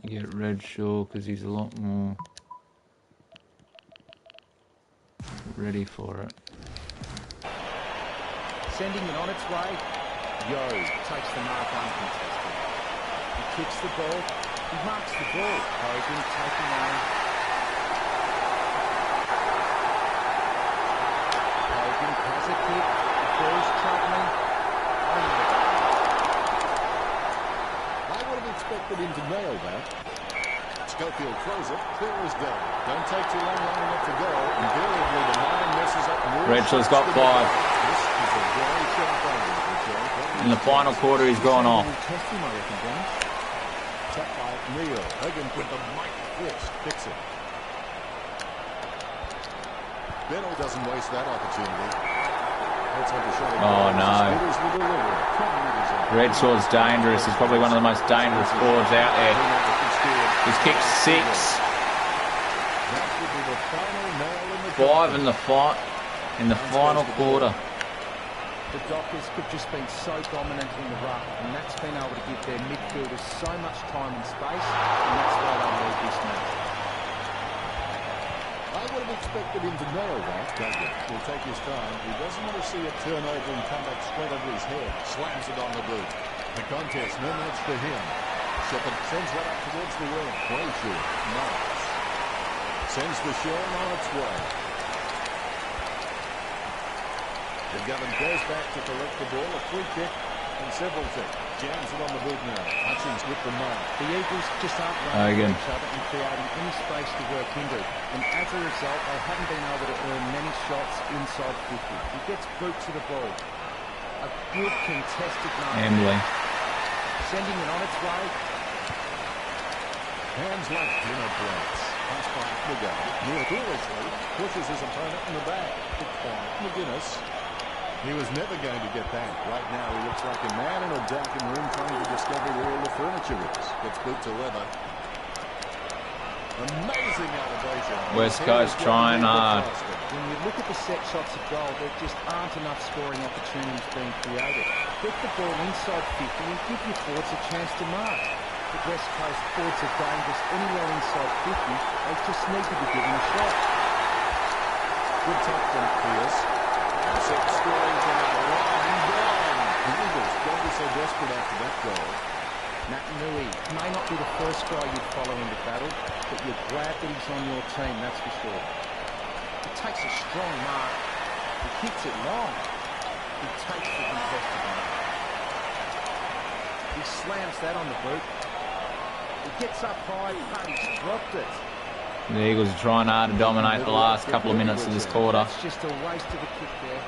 Get rid Redshaw because he's a lot more ready for it. Sending it on its way. Yo takes the mark uncontested. He kicks the ball. He marks the ball. Hogan taking aim. Hogan has a kick. The ball's travelling. I would have expected him to nail that. Schofield throws it. Clear as day. Don't take too long enough to go. Invariably, the line messes up more. Redshaw's got 5. This is a very sharp angle. In the final quarter, he's gone off. Tap by Neal. Hogan with the mighty fist. Fix it. Bennell doesn't waste that opportunity. Oh no. Redshaw's dangerous. He's probably one of the most dangerous forwards out there. He's kicked 6. 5 in the fight in the final quarter. The Dockers could just been so dominant in the ruck, and that's been able to give their midfielders so much time and space, and that's why they lead this match. I would have expected him to nail that. Duggan will take his time. He doesn't want to see it turn over and come back straight over his head. Slams it on the boot. The contest, no match for him. Shepherd sends that up towards the wing. Play short. Nice. Sends the Sherman on its way. McGovern goes back to collect the ball. A free kick and several things. Jams it on the boot now. Hutchins with the mark. The Eagles just aren't running each other and creating any space to work into. And as a result, they haven't been able to earn many shots inside 50. He gets boot to the ball. A good contested mark. Emily. Sending it on its way. Hands like dinner plates. Pass by McGovern. Neil foolishly pushes his opponent in the back. Good point. McGuinness. He was never going to get that. Right now he looks like a man in a darkened room trying to discover where all the furniture is. Gets boot to leather. Amazing elevation. West Coast trying hard. When you look at the set shots of goal, there just aren't enough scoring opportunities being created. Get the ball inside 50 and give your forwards a chance to mark. The West Coast forwards are dangerous anywhere inside 50. They just need to be given a shot. Good touch from Pierce. Set scoring from the line and gone. The Eagles don't be so desperate after that goal. Naitanui may not be the first guy you'd follow into battle, but you're glad that he's on your team, that's for sure. He takes a strong mark. He hits it long. He takes the contested mark. He slams that on the boot. He gets up high, but he's dropped it. The Eagles are trying hard to dominate the last couple of minutes of this quarter. It's just a waste of a kick there.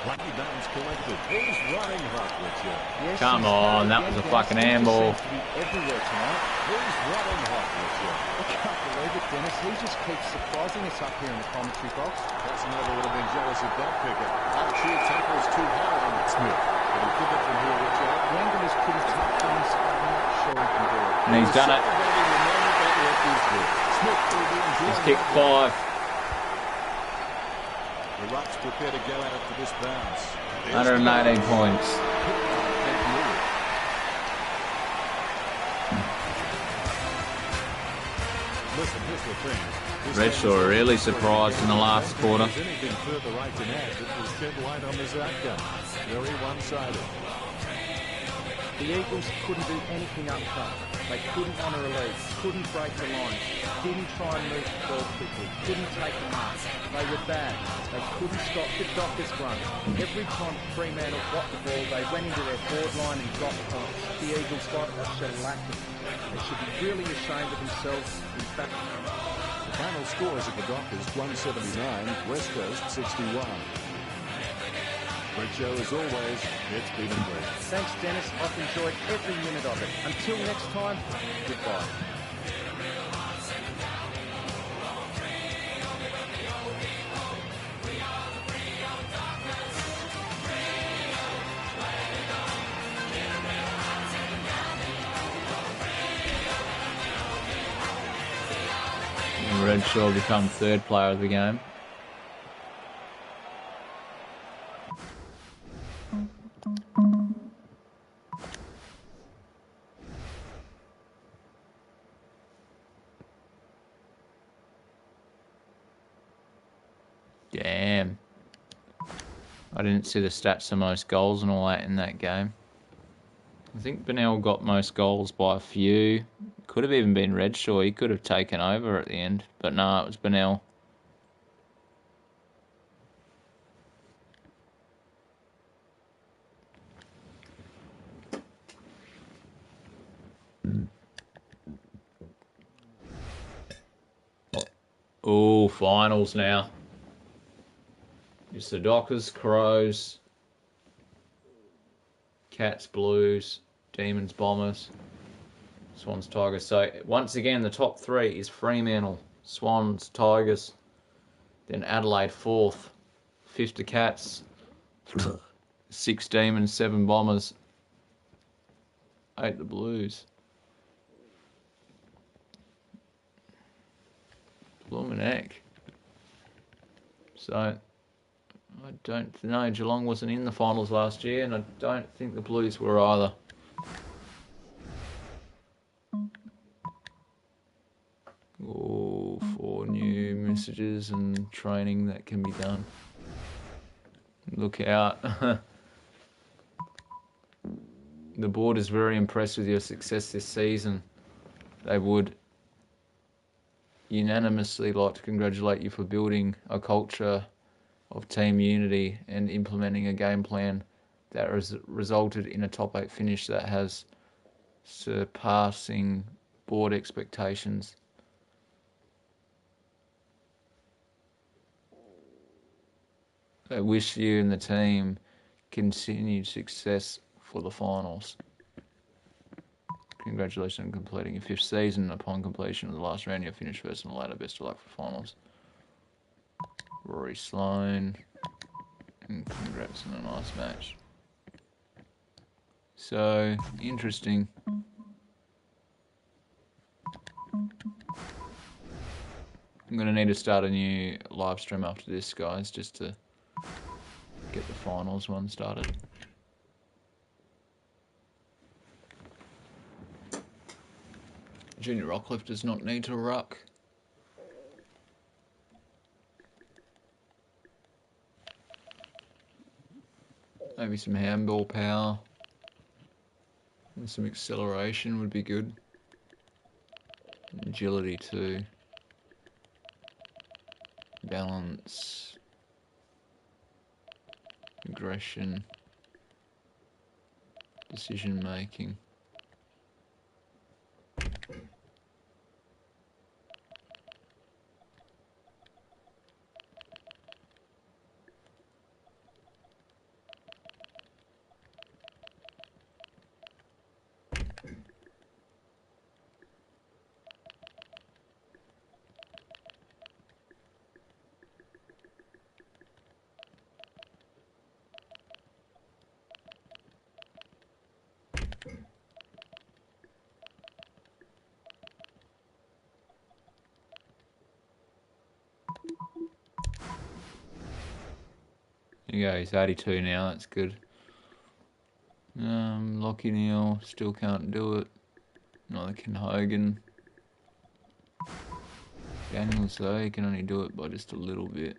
Lucky Bounce collected. He's running hot, Richard. Yes, Come on, that was a fucking handball. Seems to be everywhere tonight. He's running hot, Richard. I can't believe it, Dennis. He just keeps surprising us up here in the commentary box. Casanova would have been jealous of that picker. Archie tackles too hard on it, Smith. But he took it from here, Richard. The angle is pretty tough for him, so I'm not sure he can do it. And he's done it. He's kicked 5. The Rucks prepare to go at it for this bounce. 118 points. Listen, here's the thing. Redshaw really surprised in the last quarter. Anything further right to add that will shed light on this outcome. Very one-sided. The Eagles couldn't do anything up front. They couldn't honour a lead, couldn't break the line, didn't try and move the ball quickly, couldn't take the mark. They were bad. They couldn't stop the Dockers run. Every time Fremantle got the ball, they went into their forward line and got points. The Eagles got a shellacking. They should be really ashamed of themselves. In fact, The final scores of the Dockers, 179, West Coast 61. Great show as always. It's been great. thanks, Dennis. I've enjoyed every minute of it. Until next time, goodbye. Redshaw become 3rd player of the game. Damn. I didn't see the stats of most goals and all that in that game. I think Bennell got most goals by a few. Could have even been Redshaw. He could have taken over at the end. But no, it was Bennell. Oh, finals now. It's the Dockers, Crows, Cats, Blues, Demons, Bombers, Swans, Tigers. So once again, the top three is Fremantle, Swans, Tigers, then Adelaide fourth, fifth the Cats, 6 Demons, 7 Bombers, 8 the Blues. Bloomin' heck. So I don't know. Geelong wasn't in the finals last year, and I don't think the Blues were either. Oh, 4 new messages and training that can be done. Look out. The board is very impressed with your success this season. They would unanimously like to congratulate you for building a culture of team unity and implementing a game plan that has resulted in a top 8 finish that has surpassing board expectations. I wish you and the team continued success for the finals. Congratulations on completing your 5th season. Upon completion of the last round, you'll finish first in the ladder. Best of luck for finals. Rory Sloane. And congrats on a nice match. So, interesting. I'm going to need to start a new live stream after this, guys, just to get the finals one started. Junior Rockcliffe does not need to ruck. Maybe some handball power and some acceleration would be good. Agility too. Balance. Aggression. Decision making. There you go, he's 82 now, that's good. Lockie Neal still can't do it. Neither can Hogan. Daniels though, he can only do it by just a little bit.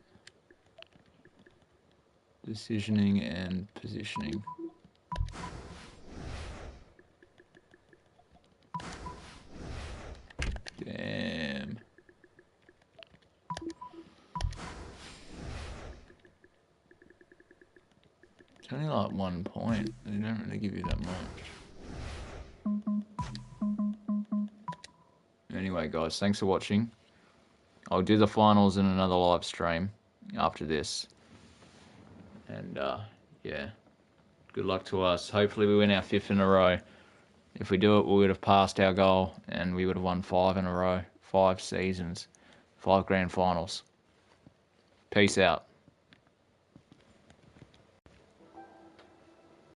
Decisioning and positioning. Damn. It's only like 1 point. They don't really give you that much. Anyway, guys, thanks for watching. I'll do the finals in another live stream after this. And, yeah. Good luck to us. Hopefully we win our 5th in a row. If we do it, we would have passed our goal and we would have won 5 in a row. 5 seasons. 5 grand finals. Peace out.